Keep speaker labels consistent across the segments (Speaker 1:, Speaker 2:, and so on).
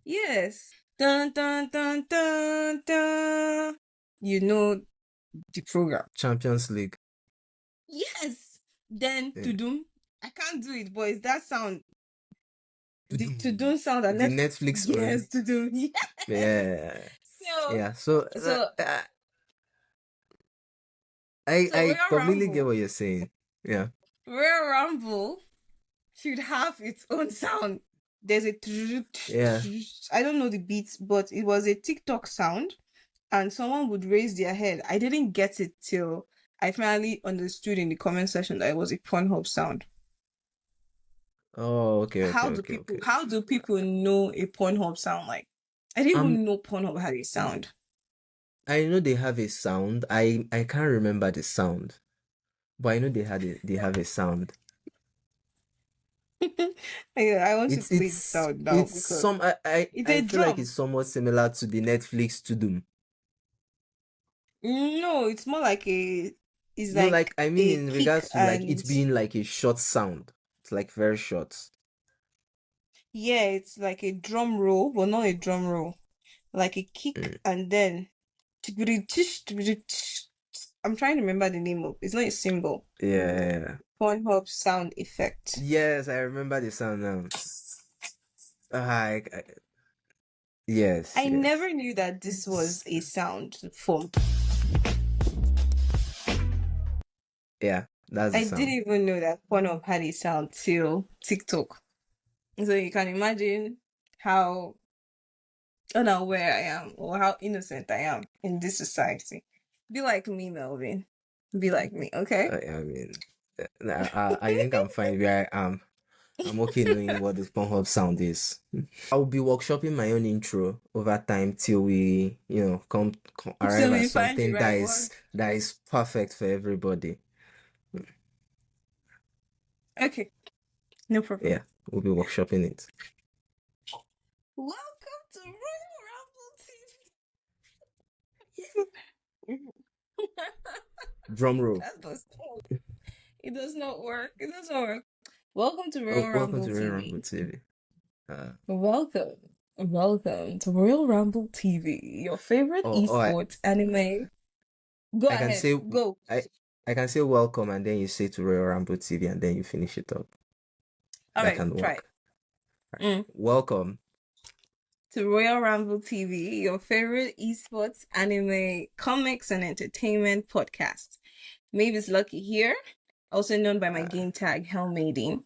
Speaker 1: Yes. Dun dun dun dun dun. You know the program.
Speaker 2: Champions League.
Speaker 1: Yes. Then
Speaker 2: Yeah.
Speaker 1: tudum. I can't do it, but it's that sound. The
Speaker 2: Tudum.
Speaker 1: tudum sound and
Speaker 2: The
Speaker 1: let's
Speaker 2: Netflix one.
Speaker 1: yes, tudum. Yes.
Speaker 2: Yeah.
Speaker 1: So
Speaker 2: Yeah. So
Speaker 1: so
Speaker 2: I
Speaker 1: Royal
Speaker 2: completely get
Speaker 1: Ramble.
Speaker 2: what you're saying. Yeah.
Speaker 1: Royal Rumble should have its own sound. There's a
Speaker 2: Yeah.
Speaker 1: I don't know the beats, but it was a TikTok sound, and someone would raise their head. I didn't get it till I finally understood in the comment section that it was a Pornhub sound.
Speaker 2: Oh, okay, okay, okay, okay.
Speaker 1: How do people know a Pornhub sound like? I didn't
Speaker 2: Um,
Speaker 1: even know Pornhub had a sound.
Speaker 2: I know they have a sound. I can't remember the sound, but I know they have a sound.
Speaker 1: I want to
Speaker 2: It's
Speaker 1: play the
Speaker 2: it's
Speaker 1: sound now
Speaker 2: it's
Speaker 1: because
Speaker 2: some I
Speaker 1: it's
Speaker 2: I
Speaker 1: a
Speaker 2: feel like
Speaker 1: drum.
Speaker 2: it's somewhat similar to the Netflix to Doom.
Speaker 1: No, it's more like it's
Speaker 2: No, like
Speaker 1: like
Speaker 2: I mean
Speaker 1: a
Speaker 2: in
Speaker 1: kick
Speaker 2: regards to like it
Speaker 1: and
Speaker 2: being like a short sound. It's like very short.
Speaker 1: yeah, it's like a drum roll, but not a drum roll. Like a kick
Speaker 2: Mm.
Speaker 1: and then I'm trying to remember the name of it's not a symbol.
Speaker 2: Yeah.
Speaker 1: Pornhub sound effect.
Speaker 2: Yes, I remember the sound now. I yes,
Speaker 1: I
Speaker 2: yes.
Speaker 1: never knew that this was a sound for
Speaker 2: Yeah, that's the
Speaker 1: I didn't
Speaker 2: sound.
Speaker 1: even know that Pornhub had a sound till TikTok. So you can imagine how unaware I am or how innocent I am in this society. Be like me, Melvin. Be like me, okay?
Speaker 2: I mean, I think I'm fine where I am. I'm okay knowing what the Pornhub sound is. I'll be workshopping my own intro over time till we,
Speaker 1: So
Speaker 2: arrive at
Speaker 1: we find the
Speaker 2: something
Speaker 1: right one.
Speaker 2: that is perfect for everybody.
Speaker 1: Okay, no problem.
Speaker 2: Yeah, we'll be workshopping it.
Speaker 1: Welcome to Royal Ramble TV.
Speaker 2: Drum roll.
Speaker 1: That does it does not work. It doesn't work. Welcome to
Speaker 2: Oh,
Speaker 1: Royal
Speaker 2: welcome
Speaker 1: Ramble
Speaker 2: to Royal Ramble
Speaker 1: TV.
Speaker 2: TV. Uh,
Speaker 1: Welcome. Welcome to Royal Ramble TV, your favorite
Speaker 2: oh,
Speaker 1: esports anime. Go
Speaker 2: I can
Speaker 1: ahead.
Speaker 2: say
Speaker 1: Go.
Speaker 2: I I can say welcome and then you say to Royal Ramble TV and then you finish it up.
Speaker 1: All
Speaker 2: That
Speaker 1: right,
Speaker 2: can
Speaker 1: try it.
Speaker 2: work. Right.
Speaker 1: Mm.
Speaker 2: Welcome.
Speaker 1: To Royal Ramble TV, your favorite esports, anime, comics, and entertainment podcast. Mavis Lucky here, also known by my
Speaker 2: Uh,
Speaker 1: game tag Helmading.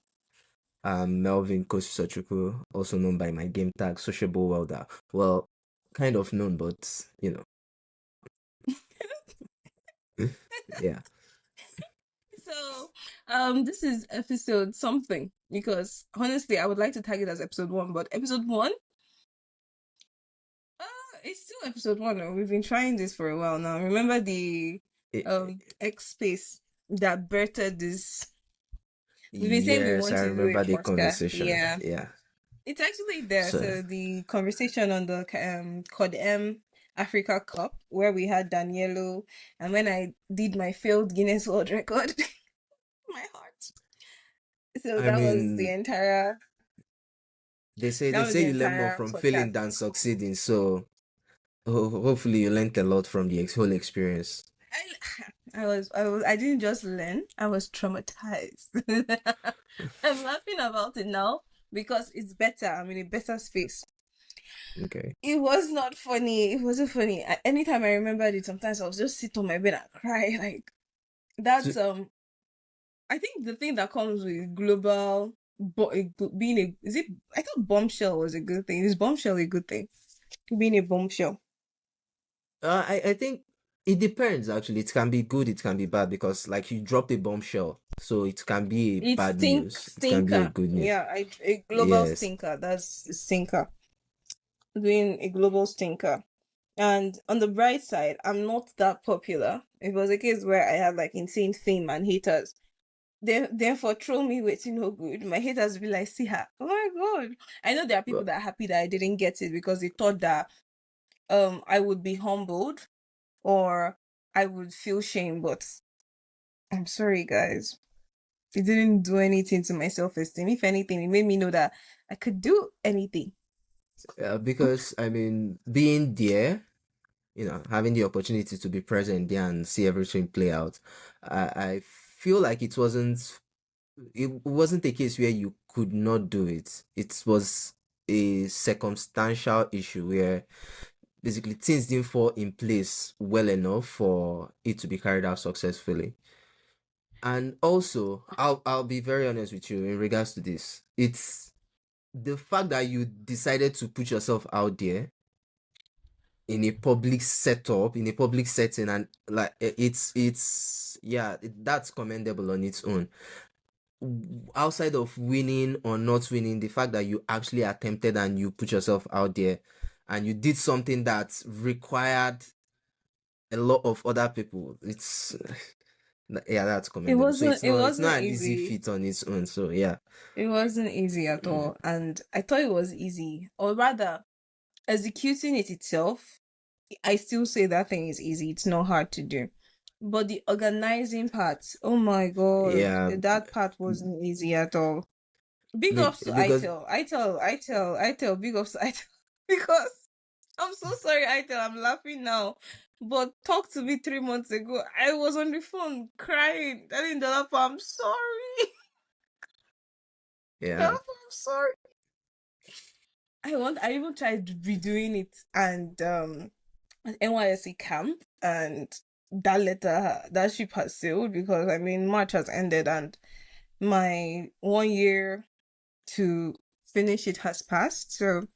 Speaker 2: I'm Melvin Kosusochukwu, also known by my game tag Sociable Welder. Well, kind of known, but yeah.
Speaker 1: So, this is episode something because honestly, I would like to tag it as episode one, but episode one, it's still episode one. We've been trying this for a while now. Remember the
Speaker 2: I-
Speaker 1: X space that birthed this. We've been saying we
Speaker 2: yes,
Speaker 1: want
Speaker 2: I
Speaker 1: to do a
Speaker 2: remember the
Speaker 1: podcast.
Speaker 2: conversation.
Speaker 1: Yeah,
Speaker 2: Yeah.
Speaker 1: it's actually there.
Speaker 2: So,
Speaker 1: So the conversation on the Cod M Africa Cup where we had Danielo, and when I did my failed Guinness World Record, my heart. So
Speaker 2: I
Speaker 1: that was the
Speaker 2: mean,
Speaker 1: entire.
Speaker 2: they
Speaker 1: That was
Speaker 2: say
Speaker 1: the
Speaker 2: you learn more
Speaker 1: entire
Speaker 2: from failing than
Speaker 1: podcast.
Speaker 2: succeeding. So, hopefully you learned a lot from the whole experience.
Speaker 1: I didn't just learn. I was traumatized. I'm laughing about it now because it's better. I'm in a better space.
Speaker 2: Okay.
Speaker 1: It was not funny. It wasn't funny. Anytime I remembered it, sometimes I was just sit on my bed and cry. Like
Speaker 2: So,
Speaker 1: that's I think the thing that comes with global, being a is it? I thought bombshell was a good thing. Is bombshell a good thing? Being a bombshell.
Speaker 2: I think it depends actually. It can be good, it can be bad because like you dropped a bombshell, so it can be a
Speaker 1: It's
Speaker 2: bad news. It can be a
Speaker 1: stinker.
Speaker 2: good news.
Speaker 1: Yeah, a global
Speaker 2: Yes.
Speaker 1: stinker. That's a stinker. Doing a global stinker. And on the bright side, I'm not that popular. It was a case where I had like insane fame and haters. Therefore, throw me waiting no good. My haters be like, see her. Oh my god. I know there are people
Speaker 2: Well,
Speaker 1: that are happy that I didn't get it because they thought that I would be humbled or I would feel shame, but I'm sorry guys. It didn't do anything to my self esteem. If anything, it made me know that I could do anything.
Speaker 2: Because I mean, being there, having the opportunity to be present there and see everything play out, I feel like it wasn't a case where you could not do it. It was a circumstantial issue where basically things didn't fall in place well enough for it to be carried out successfully. And also, I'll be very honest with you in regards to this. It's the fact that you decided to put yourself out there in a public setup, in a public setting, and like it's yeah, that's commendable on its own. Outside of winning or not winning, the fact that you actually attempted and you put yourself out there and you did something that required a lot of other people, it's yeah, that's
Speaker 1: It
Speaker 2: commendable. So
Speaker 1: wasn't
Speaker 2: it's
Speaker 1: it
Speaker 2: not
Speaker 1: wasn't
Speaker 2: an easy
Speaker 1: easy.
Speaker 2: feat on its own. So yeah.
Speaker 1: It wasn't easy at
Speaker 2: Mm.
Speaker 1: all. And I thought it was easy. Or rather, executing it itself, I still say that thing is easy. It's not hard to do. But the organizing part, oh my god,
Speaker 2: Yeah,
Speaker 1: that part wasn't easy at all. Big ups to
Speaker 2: because
Speaker 1: ITEL, big ups to ITEL. Because I'm so sorry, ITEL, I'm laughing now. But talk to me 3 months ago. I was on the phone crying, telling Dolapo, I'm sorry.
Speaker 2: yeah,
Speaker 1: Dolapo, I'm sorry. I even tried redoing it and NYSC camp, and that ship has sailed because I mean March has ended and my 1 year to finish it has passed. So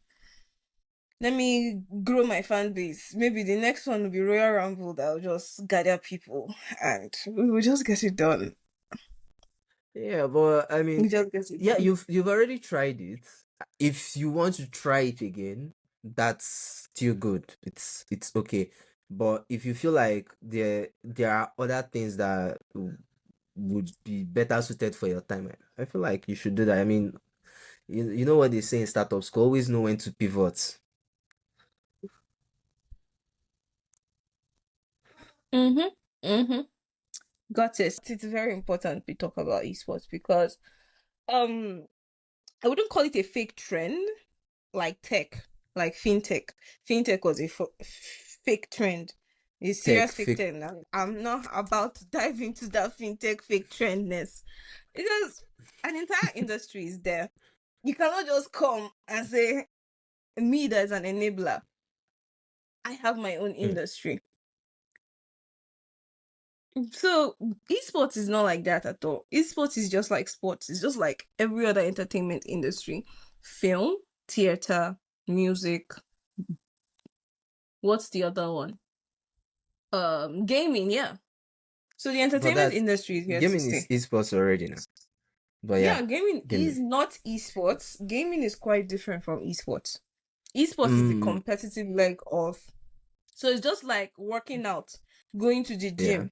Speaker 1: let me grow my fan base. Maybe the next one will be Royal Ramble that will just gather people and we will just get it done.
Speaker 2: yeah. But I
Speaker 1: We
Speaker 2: mean,
Speaker 1: just get it
Speaker 2: yeah,
Speaker 1: done.
Speaker 2: you've already tried it. If you want to try it again, that's still good. It's okay. But if you feel like there are other things that would be better suited for your time, I feel like you should do that. I mean, you know what they say in startups, you always know when to pivot.
Speaker 1: Mm-hmm. Mm-hmm. Got it. It's very important we talk about esports because um I wouldn't call it a fake trend like tech, like fintech. Fintech was a fake trend, a
Speaker 2: Tech
Speaker 1: serious fake
Speaker 2: fake.
Speaker 1: trend. I'm not about to dive into that fintech fake trendness because an entire industry is there. You cannot just come and say me there's an enabler. I have my own
Speaker 2: Mm.
Speaker 1: industry. So esports is not like that at all. Esports is just like sports. It's just like every other entertainment industry. Film, theater, music. What's the other one? Gaming, yeah. So the
Speaker 2: But
Speaker 1: entertainment
Speaker 2: that
Speaker 1: industry is here to
Speaker 2: gaming is
Speaker 1: stay.
Speaker 2: esports already now. But yeah,
Speaker 1: Yeah, gaming is
Speaker 2: gaming.
Speaker 1: not esports. Gaming is quite different from esports. Esports is the
Speaker 2: Mm,
Speaker 1: competitive leg of, so it's just like working out, going to the
Speaker 2: yeah,
Speaker 1: gym.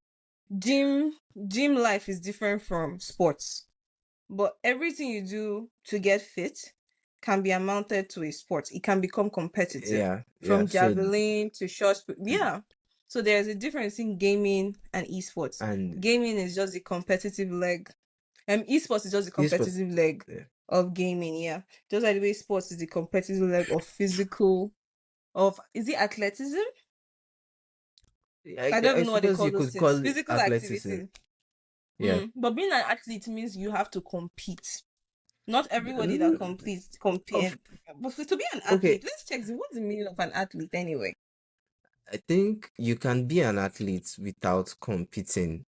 Speaker 1: Gym gym life is different from sports. But everything you do to get fit can be amounted to a sport. It can become competitive.
Speaker 2: yeah.
Speaker 1: From
Speaker 2: So
Speaker 1: javelin to yeah. So there's a difference in gaming and esports.
Speaker 2: and
Speaker 1: Gaming is just the competitive leg. Esports is just the
Speaker 2: esports.
Speaker 1: competitive leg
Speaker 2: Yeah.
Speaker 1: of gaming, yeah. Just like the way sports is the competitive leg of physical of is it athleticism? I don't
Speaker 2: I
Speaker 1: even know what they
Speaker 2: suppose
Speaker 1: call
Speaker 2: you
Speaker 1: those
Speaker 2: could
Speaker 1: things.
Speaker 2: call it
Speaker 1: Physical
Speaker 2: athleticism.
Speaker 1: activity.
Speaker 2: Yeah.
Speaker 1: But being an athlete means you have to compete. Not everybody that
Speaker 2: Mm,
Speaker 1: competes
Speaker 2: of
Speaker 1: compete. But to be an
Speaker 2: okay,
Speaker 1: athlete, let's check what's the meaning of an athlete anyway.
Speaker 2: I think you can be an athlete without competing.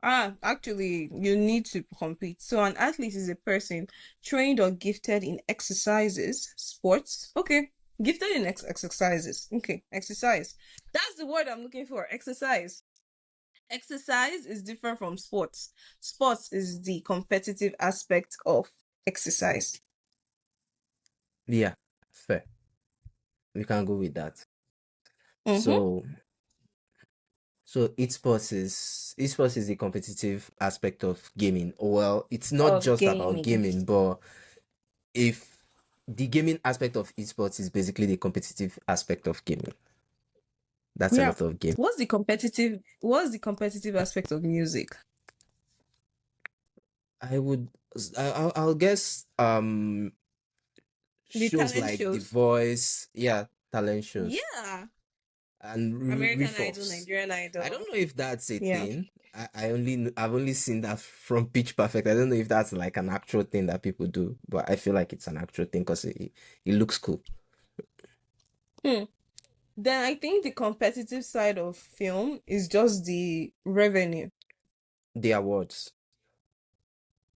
Speaker 1: Actually, you need to compete. So an athlete is a person trained or gifted in exercises, sports. Okay, gifted in exercises. Okay, exercise. That's the word I'm looking for. Exercise. Exercise is different from sports. Sports is the competitive aspect of exercise.
Speaker 2: Yeah, fair. We can go with that.
Speaker 1: Mm-hmm.
Speaker 2: So esports is the competitive aspect of gaming. Well, it's not
Speaker 1: Of
Speaker 2: just about
Speaker 1: gaming.
Speaker 2: gaming, but if the gaming aspect of esports is basically the competitive aspect of gaming. That's a
Speaker 1: Yeah.
Speaker 2: lot of game.
Speaker 1: What's the competitive aspect of music?
Speaker 2: I would I'll guess
Speaker 1: The
Speaker 2: shows
Speaker 1: talent
Speaker 2: like The
Speaker 1: shows.
Speaker 2: Voice, yeah, talent shows,
Speaker 1: Yeah.
Speaker 2: and
Speaker 1: American Idol,
Speaker 2: riff-offs.
Speaker 1: Nigerian
Speaker 2: I don't
Speaker 1: Idol.
Speaker 2: know if that's a
Speaker 1: Yeah.
Speaker 2: thing. I've only seen that from Pitch Perfect. I don't know if that's like an actual thing that people do, but I feel like it's an actual thing because it looks cool.
Speaker 1: Hmm. Then I think the competitive side of film is just the revenue.
Speaker 2: The awards,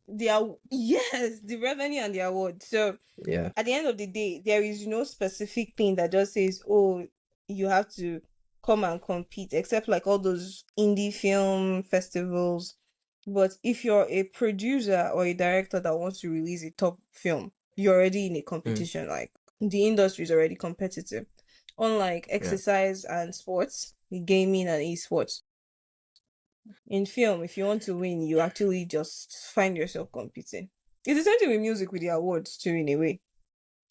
Speaker 1: Yes, the revenue and the award. So
Speaker 2: yeah.
Speaker 1: at the end of the day, there is no specific thing that just says, oh, you have to come and compete, except like all those indie film festivals. But if you're a producer or a director that wants to release a top film, you're already in a
Speaker 2: Mm,
Speaker 1: competition. Like the industry is already competitive. Unlike
Speaker 2: yeah.
Speaker 1: exercise and sports, gaming and esports. In film, if you want to win, you actually just find yourself competing. It's the same thing with music with the awards too, in a way.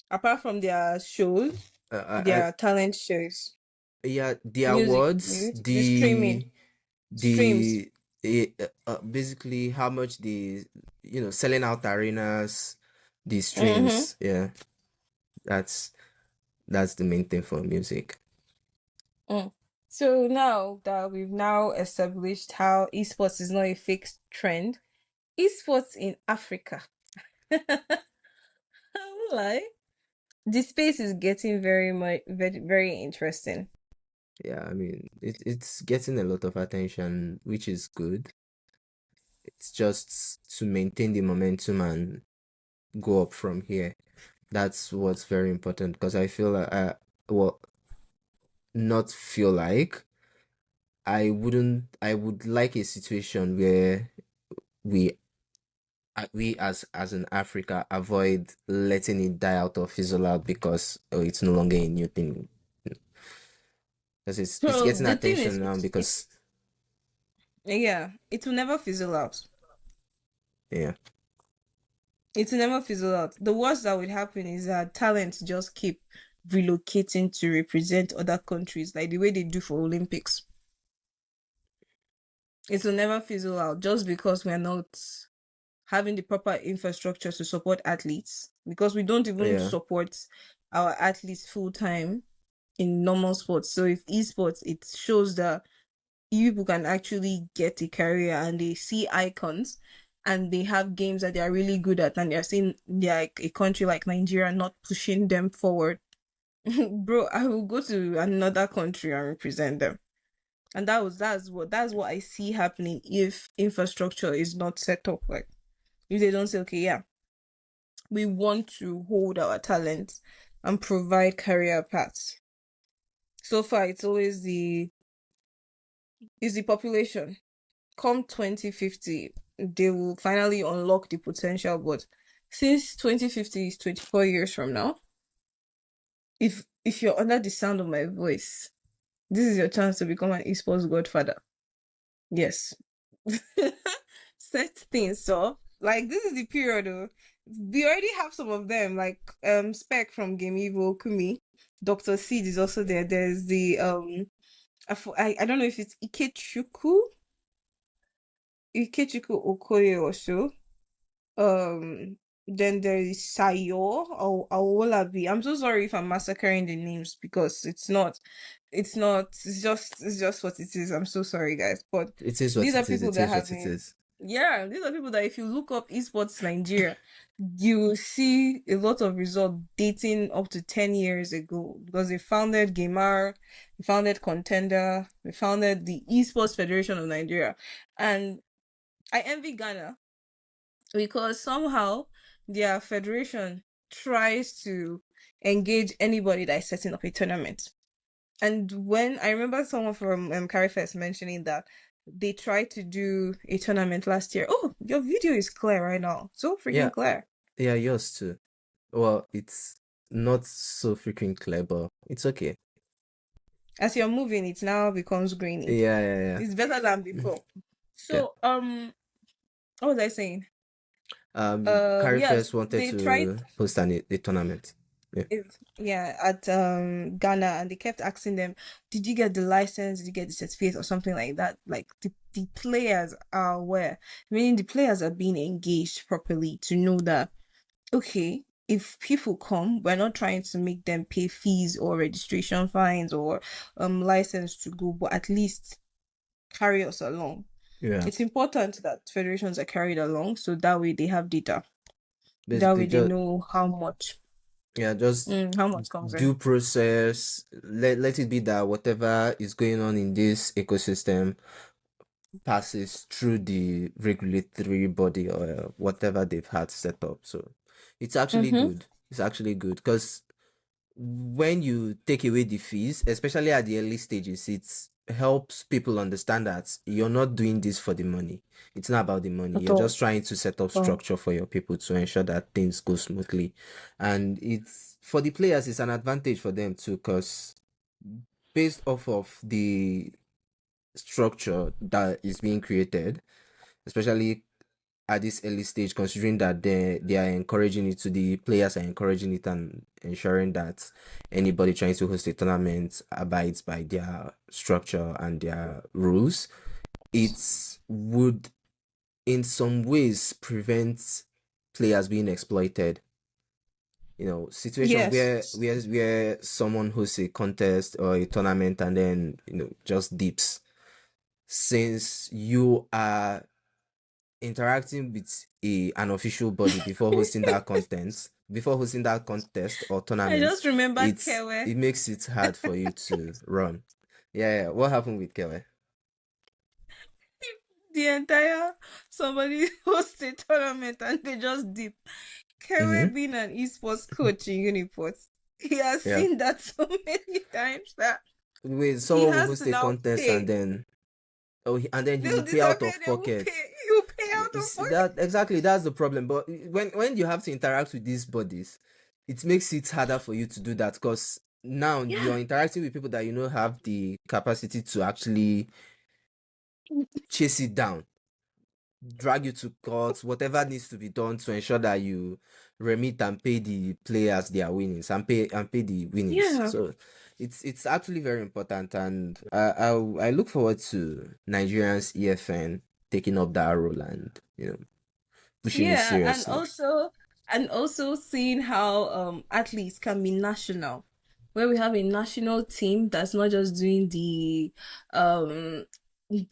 Speaker 1: Apart from their shows,
Speaker 2: I
Speaker 1: their talent shows,
Speaker 2: yeah, the awards,
Speaker 1: music, the streaming streams.
Speaker 2: the basically how much the selling out arenas, the
Speaker 1: Mm-hmm.
Speaker 2: streams, yeah, that's that's the main thing for music.
Speaker 1: Mm. So now that we've now established how esports is not a fixed trend, esports in Africa, I won't lie, the space is getting very much very, very interesting.
Speaker 2: Yeah, I mean it's getting a lot of attention, which is good. It's just to maintain the momentum and go up from here. That's what's very important because I feel like well, not feel like I would like a situation where we we as in Africa avoid letting it die out or fizzle out because it's no longer a new thing. Because it's
Speaker 1: So
Speaker 2: getting
Speaker 1: the thing
Speaker 2: attention
Speaker 1: is,
Speaker 2: now
Speaker 1: it's
Speaker 2: because
Speaker 1: yeah, it will never fizzle out.
Speaker 2: yeah.
Speaker 1: It will never fizzle out. The worst that would happen is that talents just keep relocating to represent other countries, like the way they do for Olympics. It will never fizzle out just because we're not having the proper infrastructure to support athletes, because we don't even
Speaker 2: Yeah.
Speaker 1: support our athletes full time in normal sports. So if esports, it shows that you people can actually get a career and they see icons and they have games that they are really good at, and they're seeing like a country like Nigeria not pushing them forward. Bro, I will go to another country and represent them. And that's what I see happening if infrastructure is not set up. Like if they don't say, okay, yeah, we want to hold our talents and provide career paths. So far it's always the population. Come 2050, they will finally unlock the potential. But since 2050 is 24 years from now, if you're under the sound of my voice, this is your chance to become an esports godfather. Yes. Set things up. Like this is the period. We already have some of them, like Spec from Game Evil, Kumi. Dr. Seed is also there. There's the I don't know if it's Ikechuku Okoye or so. Um, then there is Sayo or Awolabi. I'm so sorry if I'm massacring the names because it's just what it is. I'm so sorry, guys. But
Speaker 2: It is what
Speaker 1: these are
Speaker 2: it is.
Speaker 1: people
Speaker 2: It
Speaker 1: that
Speaker 2: is
Speaker 1: have
Speaker 2: what it
Speaker 1: been,
Speaker 2: is.
Speaker 1: yeah, these are people that if you look up esports Nigeria, you will see a lot of results dating up to 10 years ago, because they founded Gamer, they founded Contender, they founded the Esports Federation of Nigeria. And I envy Ghana because somehow their federation tries to engage anybody that is setting up a tournament. And when I remember someone from Carifest mentioning that they tried to do a tournament last year. Oh, your video is clear right now. So
Speaker 2: Yeah,
Speaker 1: freaking clear.
Speaker 2: yeah, yours too. Well, it's not so freaking clear, but it's okay.
Speaker 1: As you're moving, it now becomes grainy.
Speaker 2: Yeah, yeah,
Speaker 1: It's better than
Speaker 2: yeah.
Speaker 1: before.
Speaker 2: Yeah.
Speaker 1: So what was I saying?
Speaker 2: Carifest
Speaker 1: Yes,
Speaker 2: wanted
Speaker 1: they tried
Speaker 2: to host a tournament. Yeah.
Speaker 1: it, yeah, at Ghana, and they kept asking them, did you get the license, did you get the certificate or something like that? Like the players are aware, meaning the players are being engaged properly to know that, okay, if people come, we're not trying to make them pay fees or registration fines or license to go, but at least carry us along.
Speaker 2: Yeah.
Speaker 1: It's important that federations are carried along so that way they have data. That
Speaker 2: Basically,
Speaker 1: way they
Speaker 2: just
Speaker 1: know
Speaker 2: just
Speaker 1: how much comes in.
Speaker 2: due process. Let it be that whatever is going on in this ecosystem passes through the regulatory body or whatever they've had set up. So it's actually
Speaker 1: Mm-hmm.
Speaker 2: good. It's actually good because when you take away the fees, especially at the early stages, it helps people understand that you're not doing this for the money. It's not about the money.
Speaker 1: At
Speaker 2: You're
Speaker 1: all.
Speaker 2: just trying to set up
Speaker 1: Oh.
Speaker 2: structure for your people to ensure that things go smoothly. And it's for the players, it's an advantage for them too, because based off of the structure that is being created, especially at this early stage, considering that they are encouraging it, to the players are encouraging it and ensuring that anybody trying to host a tournament abides by their structure and their rules, it would in some ways prevent players being exploited. You know, situations
Speaker 1: Yes.
Speaker 2: where someone hosts a contest or a tournament and then just dips, since you are interacting with an official body before hosting that contest or
Speaker 1: I
Speaker 2: tournament,
Speaker 1: just remembered Kewe.
Speaker 2: it makes it hard for you to run. Yeah, what happened with Kele?
Speaker 1: The entire somebody hosted tournament and they just dip.
Speaker 2: Mm-hmm.
Speaker 1: Kewe being an esports coach in Uniport, he has
Speaker 2: Yeah.
Speaker 1: seen that so many times that
Speaker 2: Wait,
Speaker 1: he
Speaker 2: someone will
Speaker 1: has
Speaker 2: host
Speaker 1: to
Speaker 2: a
Speaker 1: now
Speaker 2: contest and
Speaker 1: pay.
Speaker 2: then he
Speaker 1: They'll
Speaker 2: will pay out
Speaker 1: disappear,
Speaker 2: of
Speaker 1: they will
Speaker 2: pocket.
Speaker 1: pay. You pay out
Speaker 2: You
Speaker 1: of
Speaker 2: see,
Speaker 1: pocket.
Speaker 2: that exactly, that's the problem. But when you have to interact with these bodies, it makes it harder for you to do that, because now
Speaker 1: Yeah.
Speaker 2: you're interacting with people that have the capacity to actually chase it down, drag you to court, whatever needs to be done to ensure that you remit and pay the players their winnings and pay the winnings.
Speaker 1: Yeah.
Speaker 2: So it's actually very important, and I look forward to Nigerians EFN taking up that role and pushing it
Speaker 1: Yeah,
Speaker 2: seriously.
Speaker 1: and also seeing how athletes can be national, where we have a national team that's not just doing the um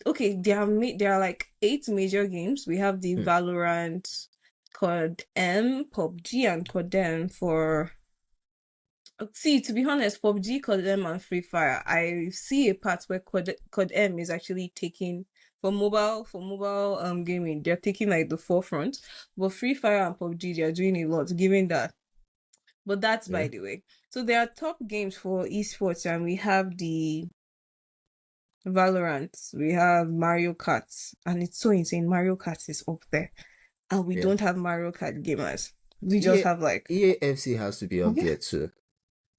Speaker 1: okay, there are like 8 major games. We have the
Speaker 2: Hmm.
Speaker 1: Valorant, COD M, PUBG, and COD for see, to be honest, PUBG, COD-M, and Free Fire, I see a part where COD-M is actually taking for mobile gaming, they're taking like the forefront. But Free Fire and PUBG, they're doing a lot, given that. But that's
Speaker 2: Yeah.
Speaker 1: by the way. So there are top games for esports, and we have the Valorant, we have Mario Kart, and it's so insane. Mario Kart is up there, and we
Speaker 2: Yeah.
Speaker 1: don't have Mario Kart gamers. We just
Speaker 2: EA,
Speaker 1: have like
Speaker 2: EAFC has to be up
Speaker 1: yeah.
Speaker 2: there too.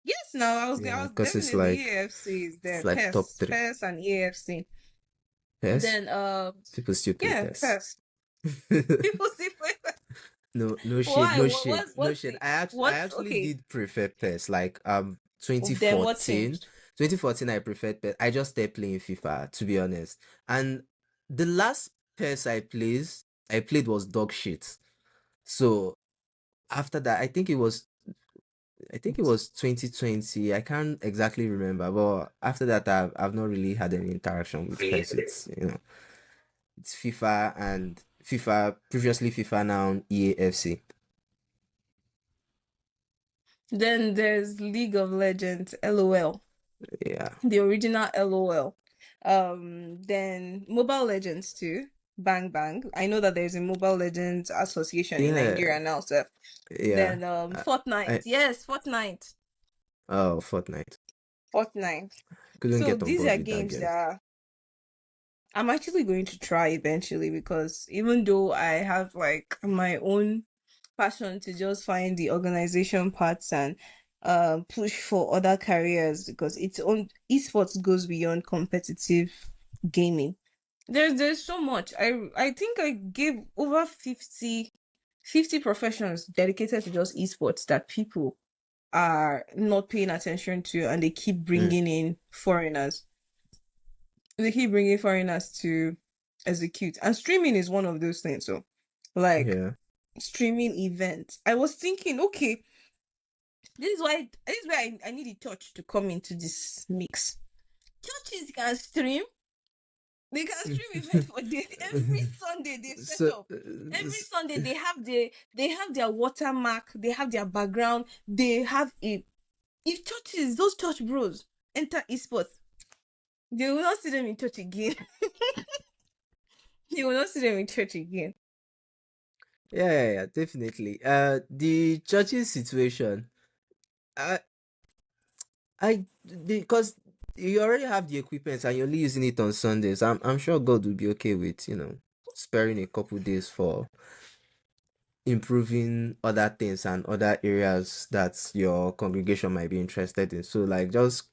Speaker 1: Yes, no, I
Speaker 2: Yeah,
Speaker 1: was
Speaker 2: because
Speaker 1: definitely EAFC is
Speaker 2: it's
Speaker 1: there.
Speaker 2: like top
Speaker 1: PES,
Speaker 2: 3.
Speaker 1: PES and EAFC.
Speaker 2: PES?
Speaker 1: Then
Speaker 2: People still play
Speaker 1: yeah,
Speaker 2: PES.
Speaker 1: PES. People still play PES.
Speaker 2: No shade,
Speaker 1: Why?
Speaker 2: no shade, no
Speaker 1: What's
Speaker 2: shade.
Speaker 1: the
Speaker 2: I
Speaker 1: what's
Speaker 2: actually
Speaker 1: okay?
Speaker 2: did prefer PES. Like
Speaker 1: Then what
Speaker 2: 2014.
Speaker 1: changed?
Speaker 2: 2014 I preferred PES. I just started playing FIFA, to be honest. And the last PES I played was dog shit. So after that, I think it was 2020. I can't exactly remember, but after that I've not really had any interaction with PES. It's FIFA and FIFA, previously FIFA, now EAFC.
Speaker 1: Then there's League of Legends, LOL,
Speaker 2: Yeah.
Speaker 1: the original LOL. Then Mobile Legends too. Bang Bang. I know that there's a Mobile Legends association in
Speaker 2: Yeah.
Speaker 1: Nigeria now, so
Speaker 2: Yeah.
Speaker 1: then
Speaker 2: I,
Speaker 1: Fortnite.
Speaker 2: I
Speaker 1: Yes, Fortnite.
Speaker 2: oh, Fortnite.
Speaker 1: Fortnite.
Speaker 2: Couldn't
Speaker 1: So
Speaker 2: get on
Speaker 1: these
Speaker 2: board
Speaker 1: are
Speaker 2: with that
Speaker 1: games
Speaker 2: game.
Speaker 1: that I'm actually going to try eventually because even though I have like my own passion to just find the organization parts and push for other careers because its own esports goes beyond competitive gaming. There's so much. I think I gave over 50 professions dedicated to just esports that people are not paying attention to and they keep
Speaker 2: Mm,
Speaker 1: bringing in foreigners. They keep bringing foreigners to execute. And streaming is one of those things. So, like
Speaker 2: yeah.
Speaker 1: streaming events. I was thinking, okay, This is where I need the church to come into this mix. Churches can stream. They can stream event for days. Every Sunday they set
Speaker 2: So,
Speaker 1: up. Every Sunday they have their watermark. They have their background. They have a. If churches, those church bros enter esports, they will not see them in church again. You will not see them in church again.
Speaker 2: yeah, definitely. The church's situation, I, because you already have the equipment and you're only using it on Sundays. I'm sure God will be okay with sparing a couple days for improving other things and other areas that your congregation might be interested in. So like just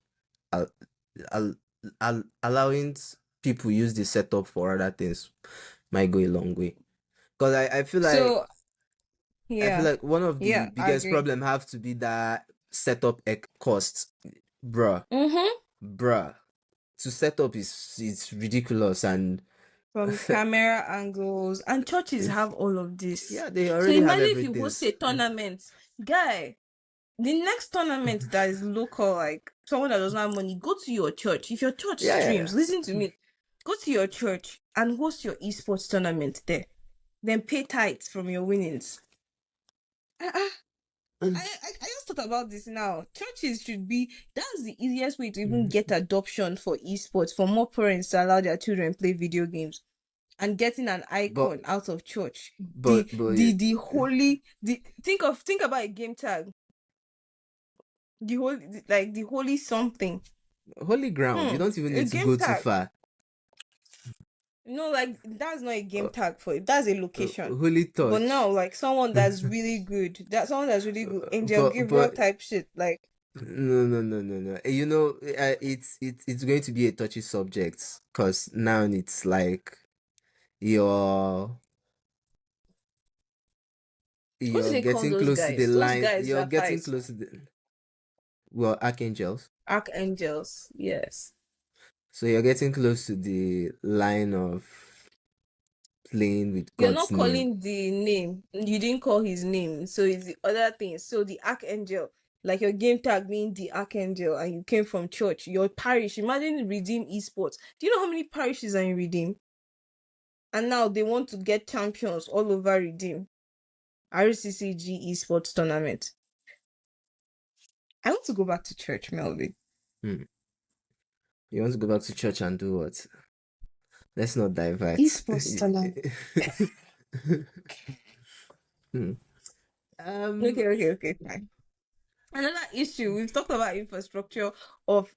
Speaker 2: al- al- allowing people use the setup for other things might go a long way. Because
Speaker 1: So
Speaker 2: I feel
Speaker 1: yeah,
Speaker 2: like one of the
Speaker 1: yeah, I
Speaker 2: biggest
Speaker 1: agree.
Speaker 2: problem have to be that setup cost, bruh,
Speaker 1: Mm-hmm.
Speaker 2: bruh. To set up is ridiculous and
Speaker 1: From camera angles, and churches have all of this.
Speaker 2: yeah, they
Speaker 1: So
Speaker 2: already have
Speaker 1: imagine if you
Speaker 2: everything.
Speaker 1: host a tournament, guy. The next tournament that is local, like someone that doesn't have money, go to your church. If your church
Speaker 2: Yeah.
Speaker 1: streams, listen to me. Go to your church and host your esports tournament there. Then pay tithes from your winnings. Uh-uh. I just thought about this now. Churches should be that's the easiest way to even get adoption for esports for more parents to allow their children play video games and getting an
Speaker 2: but
Speaker 1: icon out of church.
Speaker 2: but but
Speaker 1: The holy the think about a game tag. The holy like the holy something.
Speaker 2: holy ground, you don't even
Speaker 1: A
Speaker 2: need to
Speaker 1: game
Speaker 2: go too
Speaker 1: tag.
Speaker 2: far.
Speaker 1: No, like that's not a game
Speaker 2: uh,
Speaker 1: tag for it. That's a location.
Speaker 2: Holy
Speaker 1: But
Speaker 2: touch.
Speaker 1: now, like someone that's really good, Angel
Speaker 2: But
Speaker 1: Gabriel type shit. Like,
Speaker 2: no. It's going to be a touchy subject because now it's like you're
Speaker 1: what do
Speaker 2: you're
Speaker 1: they call
Speaker 2: getting
Speaker 1: those
Speaker 2: close to the
Speaker 1: guys? Those
Speaker 2: line.
Speaker 1: guys
Speaker 2: You're
Speaker 1: that
Speaker 2: getting
Speaker 1: fight
Speaker 2: close to the archangels.
Speaker 1: archangels. Yes.
Speaker 2: So you're getting close to the line of playing with
Speaker 1: You're
Speaker 2: God's
Speaker 1: not
Speaker 2: name.
Speaker 1: calling the name. You didn't call his name, so it's the other thing. So the archangel, like your game tag being the archangel, and you came from church, your parish. Imagine Redeem Esports. Do you know how many parishes are in Redeem? And now they want to get champions all over Redeem. RCCG Esports tournament. I want to go back to church, Melvin.
Speaker 2: Hmm. You want to go back to church and do what? Let's not divert.
Speaker 1: Esports tournament.
Speaker 2: Hmm. Um,
Speaker 1: Okay, fine. Another issue, we've talked about infrastructure of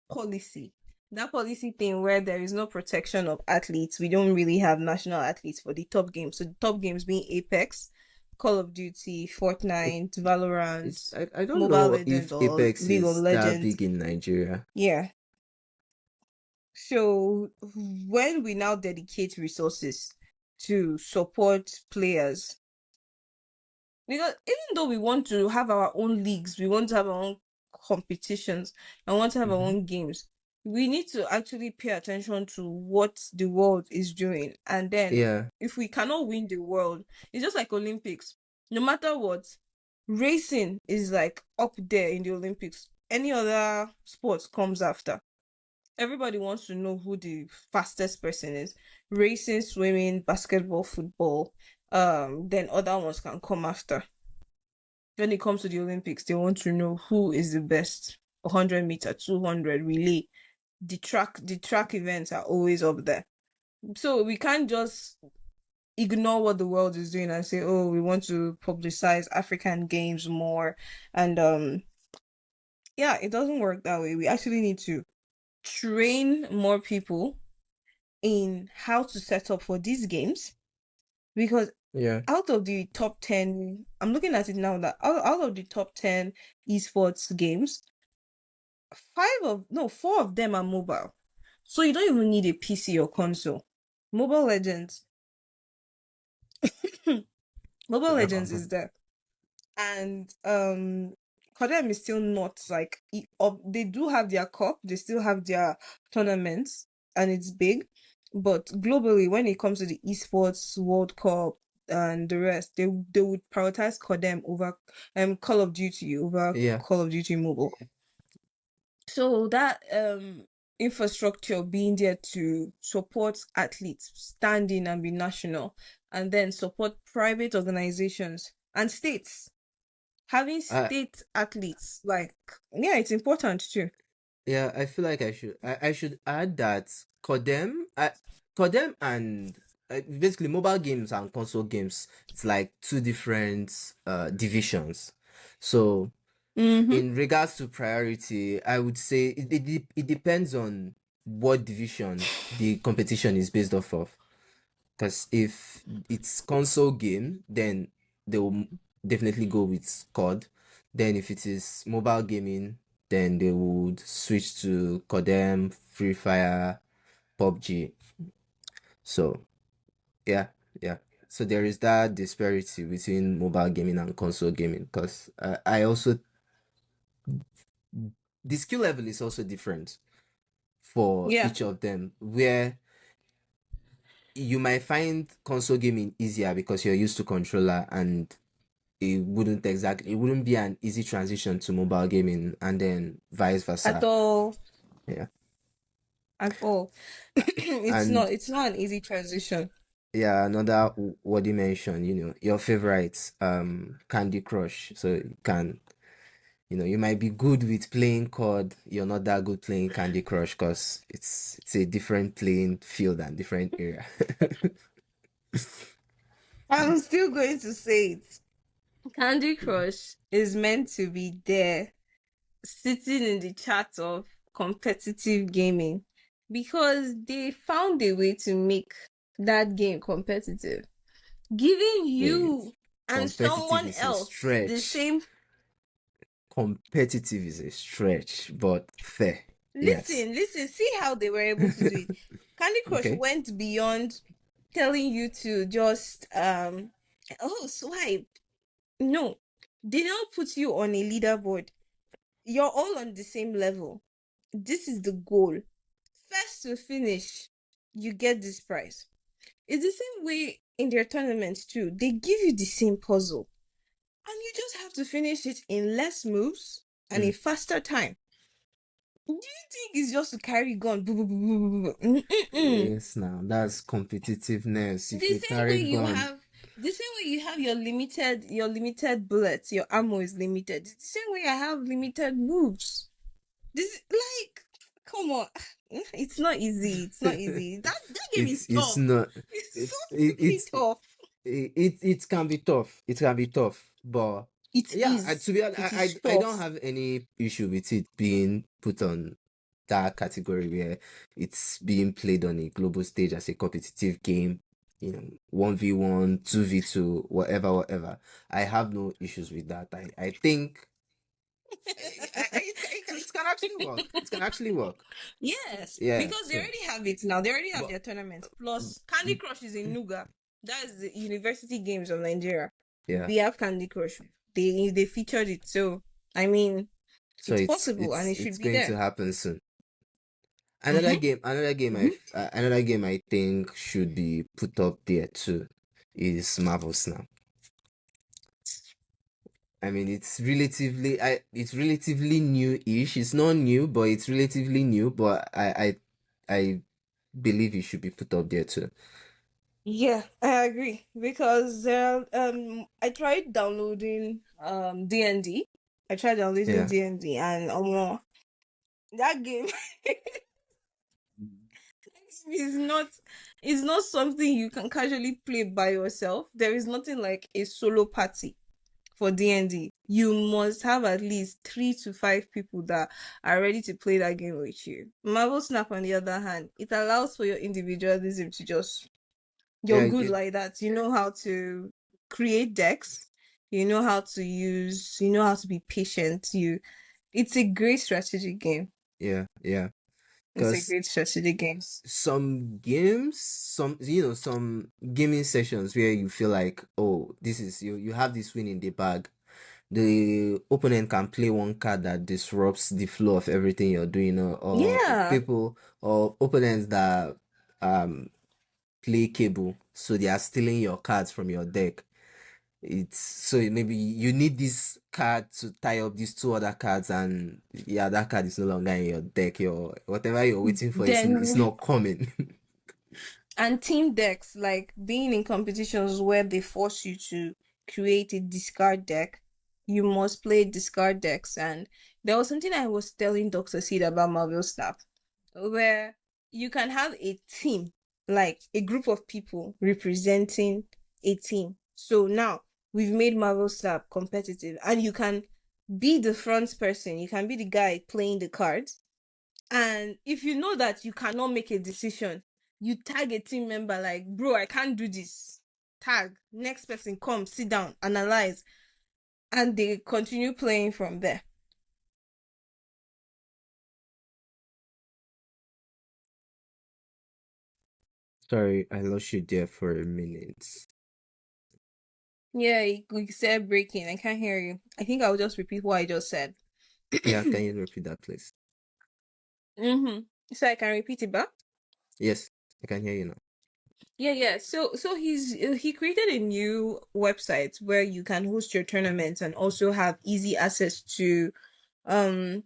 Speaker 1: policy. That policy thing where there is no protection of athletes. We don't really have national athletes for the top games. So the top games being Apex, Call of Duty, Fortnite, Valorant,
Speaker 2: I don't
Speaker 1: Mobile
Speaker 2: know
Speaker 1: Legends,
Speaker 2: if
Speaker 1: or
Speaker 2: Apex
Speaker 1: League of
Speaker 2: is that
Speaker 1: Legends.
Speaker 2: big in Nigeria.
Speaker 1: Yeah. So when we now dedicate resources to support players, because even though we want to have our own leagues, we want to have our own competitions, and want to have our
Speaker 2: Mm-hmm.
Speaker 1: own games, we need to actually pay attention to what the world is doing. And then
Speaker 2: Yeah,
Speaker 1: if we cannot win the world, it's just like Olympics. No matter what, racing is like up there in the Olympics. Any other sport comes after. Everybody wants to know who the fastest person is. Racing, swimming, basketball, football. Then other ones can come after. When it comes to the Olympics, they want to know who is the best. 100 meter, 200 relay. The track events are always up there. So we can't just ignore what the world is doing and say, oh, we want to publicize African games more. And yeah, it doesn't work that way. We actually need to train more people in how to set up for these games, because
Speaker 2: yeah.
Speaker 1: out of the top 10, I'm looking at it now, that out of the top 10 esports games, four of them are mobile. So you don't even need a PC or console. Mobile Legends. Mobile Legends is there. And Kodem is still not like they do have their cup, they still have their tournaments, and it's big. But globally, when it comes to the esports World Cup, and the rest, they would prioritize Codem over Call of Duty over
Speaker 2: Yeah.
Speaker 1: Call of Duty Mobile. So that infrastructure being there to support athletes, stand in and be national, and then support private organizations and states. Having
Speaker 2: I
Speaker 1: state athletes, like, yeah, it's important too.
Speaker 2: Yeah, I feel like I should add that Codem and basically mobile games and console games, it's like two different divisions. So
Speaker 1: Mm-hmm.
Speaker 2: in regards to priority, I would say it depends on what division the competition is based off of. Because if it's console game, then they will definitely go with COD. Then if it is mobile gaming, then they would switch to CODEM, Free Fire, PUBG. So yeah, yeah. So there is that disparity between mobile gaming and console gaming. Because I also the skill level is also different for
Speaker 1: Yeah.
Speaker 2: each of them. Where you might find console gaming easier because you're used to controller, and it wouldn't be an easy transition to mobile gaming, and then vice
Speaker 1: At
Speaker 2: versa.
Speaker 1: all.
Speaker 2: Yeah.
Speaker 1: At all.
Speaker 2: And
Speaker 1: It's not an easy transition.
Speaker 2: yeah, another what you mentioned, your favorites, Candy Crush. So you can, you might be good with playing COD, you're not that good playing Candy Crush because it's a different playing field and different area.
Speaker 1: I'm still going to say it. Candy Crush is meant to be there, sitting in the chart of competitive gaming, because they found a way to make that game competitive, giving
Speaker 2: Wait,
Speaker 1: you and
Speaker 2: competitive
Speaker 1: someone
Speaker 2: is a
Speaker 1: else the
Speaker 2: stretch.
Speaker 1: same.
Speaker 2: Competitive is a stretch, but fair. Yes.
Speaker 1: Listen, see how they were able to do it. Candy Crush
Speaker 2: Okay.
Speaker 1: went beyond telling you to just oh, swipe. No, they now put you on a leaderboard. You're all on the same level. This is the goal. First to finish, you get this prize. It's the same way in their tournaments too. They give you the same puzzle, and you just have to finish it in less moves and a
Speaker 2: Mm.
Speaker 1: faster time. Do you think it's just to carry gun? Boo, boo, boo, boo, boo, boo. Mm-mm.
Speaker 2: Yes, now that's competitiveness.
Speaker 1: The
Speaker 2: If you
Speaker 1: same way
Speaker 2: carry
Speaker 1: you
Speaker 2: gun,
Speaker 1: have the same way you have your limited bullets, your ammo is limited. It's the same way I have limited moves. This is like, come on. It's not easy. It's not easy. That game is
Speaker 2: it's
Speaker 1: tough.
Speaker 2: not
Speaker 1: It's
Speaker 2: it
Speaker 1: so
Speaker 2: it
Speaker 1: freaking
Speaker 2: it's
Speaker 1: tough.
Speaker 2: it can be tough. It can be tough, but
Speaker 1: It
Speaker 2: yeah,
Speaker 1: is.
Speaker 2: to be honest,
Speaker 1: It is
Speaker 2: I don't
Speaker 1: tough.
Speaker 2: have any issue with it being put on that category where it's being played on a global stage as a competitive game. 1v1, 2v2, whatever, whatever. I have no issues with that. I think it can actually work. It can actually work.
Speaker 1: Yes,
Speaker 2: Yeah.
Speaker 1: because they
Speaker 2: So,
Speaker 1: already have it now. They already have
Speaker 2: but
Speaker 1: their tournaments. Plus, Candy Crush is in Nuga. That is the university games of Nigeria.
Speaker 2: yeah.
Speaker 1: We have Candy Crush. They featured it, so I mean,
Speaker 2: So
Speaker 1: it's possible and it
Speaker 2: it's
Speaker 1: should be
Speaker 2: going to
Speaker 1: there.
Speaker 2: happen soon.
Speaker 1: Mm-hmm. Mm-hmm.
Speaker 2: Another game I think should be put up there too is Marvel's now. I mean, it's relatively new-ish. It's not new, but it's relatively new. But I believe it should be put up there too.
Speaker 1: Yeah, I agree because I tried downloading D&D. I tried downloading
Speaker 2: Yeah,
Speaker 1: D&D and that game is not something you can casually play by yourself. There is nothing like a solo party for D&D. You must have at least 3 to 5 people that are ready to play that game with you. Marvel Snap, on the other hand, it allows for your individualism to just you're
Speaker 2: yeah,
Speaker 1: good like that. You know how to create decks. You know how to use. You know how to be patient. It's a great strategy game.
Speaker 2: yeah.
Speaker 1: It's a
Speaker 2: Because
Speaker 1: great strategy game.
Speaker 2: some games, some gaming sessions where you feel like, oh, this is you have this win in the bag. The opponent can play one card that disrupts the flow of everything you're doing, or
Speaker 1: Yeah.
Speaker 2: people or opponents that um play cable, so they are stealing your cards from your deck. It's so maybe you need this card to tie up these two other cards, and yeah, that card is no longer in your deck. Your whatever you're waiting for is it's
Speaker 1: Then
Speaker 2: not coming.
Speaker 1: and team decks, like being in competitions where they force you to create a discard deck, you must play discard decks. And there was something I was telling Dr. Seed about Marvel stuff, where you can have a team, like a group of people representing a team. So now we've made Marvel Snap competitive, and you can be the front person, you can be the guy playing the cards, and if you know that you cannot make a decision, you tag a team member like, bro, I can't do this. Tag. Next person, come, sit down, analyze. And they continue playing from there.
Speaker 2: Sorry, I lost you there for a minute.
Speaker 1: Yeah, we said breaking. I can't hear you. I think I'll just repeat what I just said.
Speaker 2: Yeah, can you repeat that, please?
Speaker 1: Mm-hmm. So I can repeat it back.
Speaker 2: Yes, I can hear you now.
Speaker 1: Yeah. So he created a new website where you can host your tournaments and also have um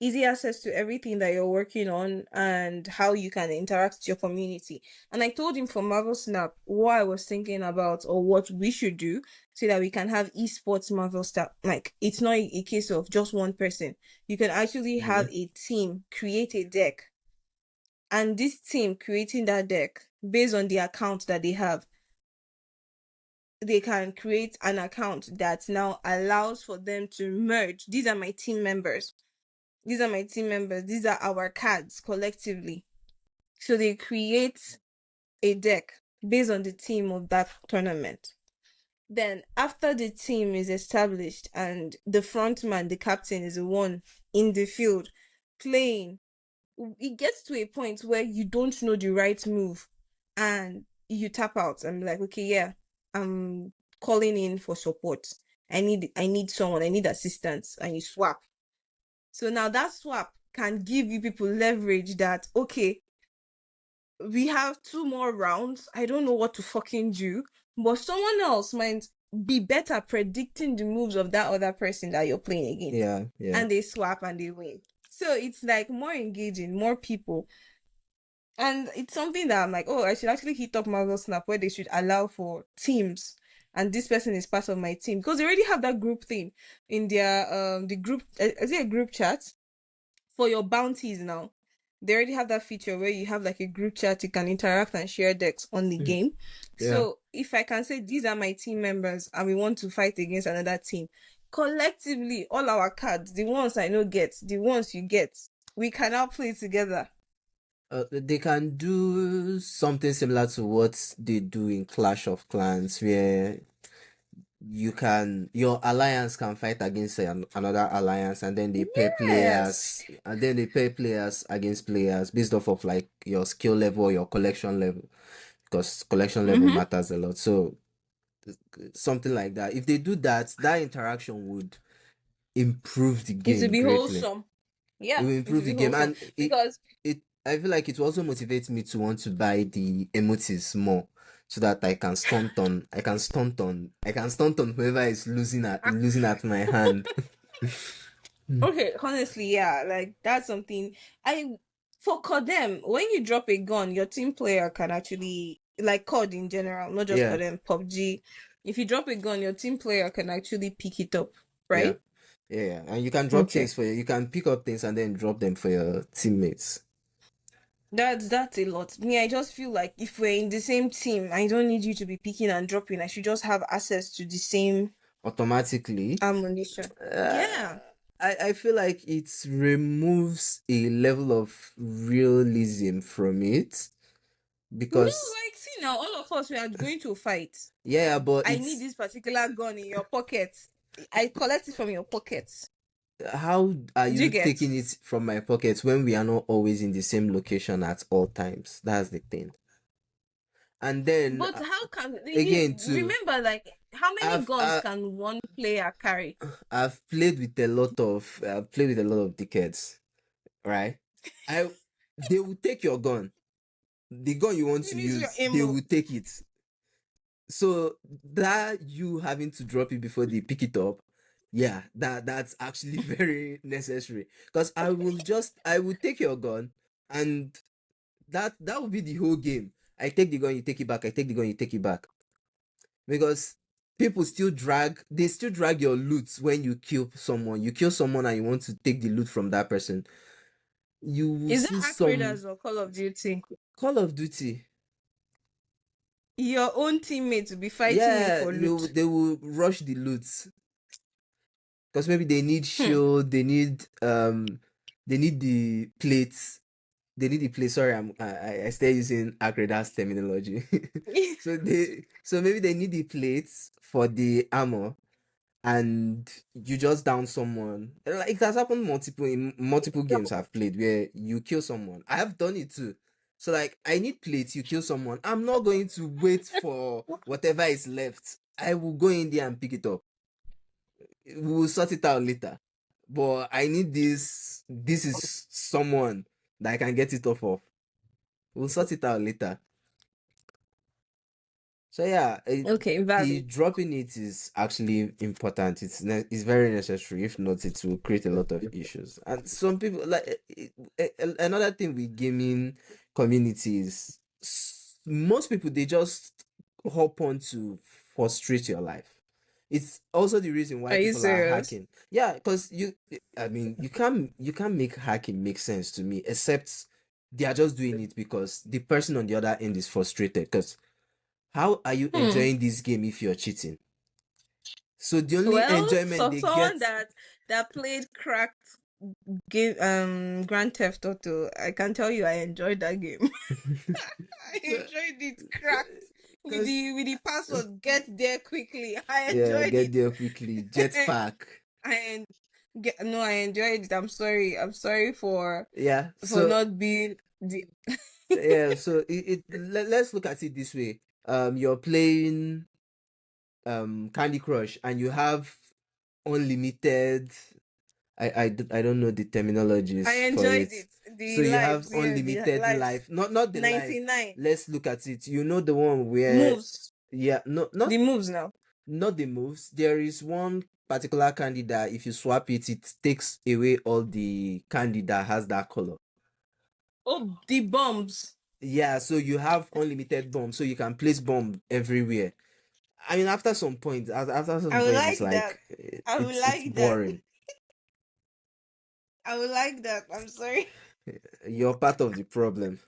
Speaker 1: easy access to everything that you're working on and how you can interact with your community. And I told him for Marvel Snap what I was thinking about or what we should do so that we can have esports Marvel Snap. Like it's not a case of just one person. You can actually
Speaker 2: Mm-hmm.
Speaker 1: have a team create a deck, and this team creating that deck based on the account that they have, they can create an account that now allows for them to merge. These are my team members. These are my team members. These are our cards collectively. So they create a deck based on the theme of that tournament. Then, after the team is established and the front man, the captain, is the one in the field playing, it gets to a point where you don't know the right move and you tap out and be like, okay, yeah, I'm calling in for support. I need someone, I need assistance, and you swap. So now that swap can give you people leverage that, okay, we have two more rounds. I don't know what to fucking do, but someone else might be better predicting the moves of that other person that you're playing against.
Speaker 2: Yeah, yeah.
Speaker 1: And they swap and they win. So it's like more engaging, more people. And it's something that I'm like, oh, I should actually hit up Marvel Snap where they should allow for teams. And this person is part of my team because they already have that group thing in their the group. Is it a group chat? For your bounties now. They already have that feature where you have like a group chat, you can interact and share decks on the
Speaker 2: Mhm.
Speaker 1: game.
Speaker 2: Yeah.
Speaker 1: So if I can say these are my team members and we want to fight against another team, collectively, all our cards, the ones I know get, the ones you get, we can now play together.
Speaker 2: They can do something similar to what they do in Clash of Clans, where your alliance can fight against another alliance, and then they pair
Speaker 1: Yes.
Speaker 2: players, against players based off of like your skill level or your collection level, because collection level
Speaker 1: Mm-hmm.
Speaker 2: matters a lot. So something like that. If they do that, that interaction would improve the
Speaker 1: It will
Speaker 2: game
Speaker 1: be
Speaker 2: greatly.
Speaker 1: wholesome.
Speaker 2: It
Speaker 1: Yeah,
Speaker 2: will
Speaker 1: it will
Speaker 2: improve
Speaker 1: be
Speaker 2: the game,
Speaker 1: wholesome
Speaker 2: and
Speaker 1: because
Speaker 2: it I feel like it will also motivates me to want to buy the emotes more, so that I can stunt on whoever is losing at my hand.
Speaker 1: okay, honestly, yeah, like that's something I for Codem, when you drop a gun, your team player can actually like COD in general, not just
Speaker 2: Yeah,
Speaker 1: Codem, PUBG. If you drop a gun, your team player can actually pick it up,
Speaker 2: yeah,
Speaker 1: right?
Speaker 2: yeah, and you can drop
Speaker 1: Okay.
Speaker 2: things you can pick up things and then drop them for your teammates
Speaker 1: That's a lot. Me, I just feel like if we're in the same team, I don't need you to be picking and dropping. I should just have access to the same
Speaker 2: automatically.
Speaker 1: ammunition.
Speaker 2: Uh,
Speaker 1: Yeah.
Speaker 2: I feel like it removes a level of realism from it,
Speaker 1: No,
Speaker 2: because
Speaker 1: like see now, all of us we are going to fight.
Speaker 2: yeah, but
Speaker 1: I need this particular gun in your pocket. I collect it from your pocket.
Speaker 2: how are
Speaker 1: Do you
Speaker 2: you
Speaker 1: get?
Speaker 2: taking it from my pocket when we are not always in the same location at all times? That's the thing. And then
Speaker 1: But how can
Speaker 2: again
Speaker 1: you
Speaker 2: too,
Speaker 1: remember? Like, how many
Speaker 2: I've
Speaker 1: guns
Speaker 2: uh,
Speaker 1: can one player carry?
Speaker 2: I've played with a lot of dickheads, right? I They will take your gun. the gun you want to
Speaker 1: Finish your
Speaker 2: use, they
Speaker 1: ammo.
Speaker 2: will take it. So that you having to drop it before they pick it up, yeah, that's actually very necessary. Because I will take your gun, and that would be the whole game. I take the gun, you take it back. I take the gun, you take it back. Because people still drag your loot when you kill someone. You kill someone and you want to take the loot from that person. You will
Speaker 1: Is that
Speaker 2: see
Speaker 1: Ark
Speaker 2: some
Speaker 1: Raiders or Call of Duty?
Speaker 2: Call of Duty.
Speaker 1: Your own teammates will be fighting you
Speaker 2: Yeah,
Speaker 1: for loot.
Speaker 2: they will rush the loot because maybe they need
Speaker 1: Hmm.
Speaker 2: shield, they need the plates. They need the plate. Sorry, I stay using Akreda's terminology. So maybe they need the plates for the armor, and you just down someone. Like it has happened multiple in multiple games I've played where you kill someone. I have done it too. So like I need plates, you kill someone. I'm not going to wait for whatever is left. I will go in there and pick it up. We will sort it out later. But I need this. This is someone that I can get it off of. We'll sort it out later. So yeah,
Speaker 1: Okay,
Speaker 2: the
Speaker 1: valid.
Speaker 2: dropping it is actually important. It's very necessary. If not, it will create a lot of issues. And some people like another thing with gaming communities. Most people they just hop on to frustrate your life. It's also the reason why
Speaker 1: Are you
Speaker 2: people are
Speaker 1: serious?
Speaker 2: hacking. Yeah, because I mean, you can't make hacking make sense to me, except they are just doing it because the person on the other end is frustrated. Because how are you
Speaker 1: Hmm.
Speaker 2: enjoying this game if you're cheating? So the only
Speaker 1: Well,
Speaker 2: enjoyment
Speaker 1: for
Speaker 2: they
Speaker 1: someone
Speaker 2: get,
Speaker 1: that played cracked game Grand Theft Auto, I can tell you I enjoyed that game. I enjoyed it cracked
Speaker 2: because
Speaker 1: with the password get there quickly. I
Speaker 2: yeah,
Speaker 1: enjoyed
Speaker 2: get
Speaker 1: it.
Speaker 2: there quickly, jetpack.
Speaker 1: I no, I enjoyed it. I'm sorry. I'm sorry
Speaker 2: Yeah,
Speaker 1: for
Speaker 2: so
Speaker 1: not being the
Speaker 2: yeah, so let's look at it this way. You're playing Candy Crush and you have unlimited. I don't know the
Speaker 1: I
Speaker 2: terminologies for
Speaker 1: enjoyed
Speaker 2: it.
Speaker 1: it.
Speaker 2: So
Speaker 1: The
Speaker 2: you have
Speaker 1: lives, yeah, the
Speaker 2: unlimited
Speaker 1: lives.
Speaker 2: life, not the life.
Speaker 1: 99
Speaker 2: Let's look at it. You know the one where
Speaker 1: moves.
Speaker 2: yeah, no,
Speaker 1: The moves now.
Speaker 2: not the moves. There is one particular candy that if you swap it, it takes away all the candy that has that color.
Speaker 1: Oh, the bombs.
Speaker 2: Yeah, so you have unlimited bomb, so you can place bomb everywhere. I mean, after some
Speaker 1: I would
Speaker 2: point, it's
Speaker 1: like that.
Speaker 2: like
Speaker 1: I would
Speaker 2: it's
Speaker 1: like that.
Speaker 2: boring.
Speaker 1: I would like that. I'm sorry.
Speaker 2: You're part of the problem.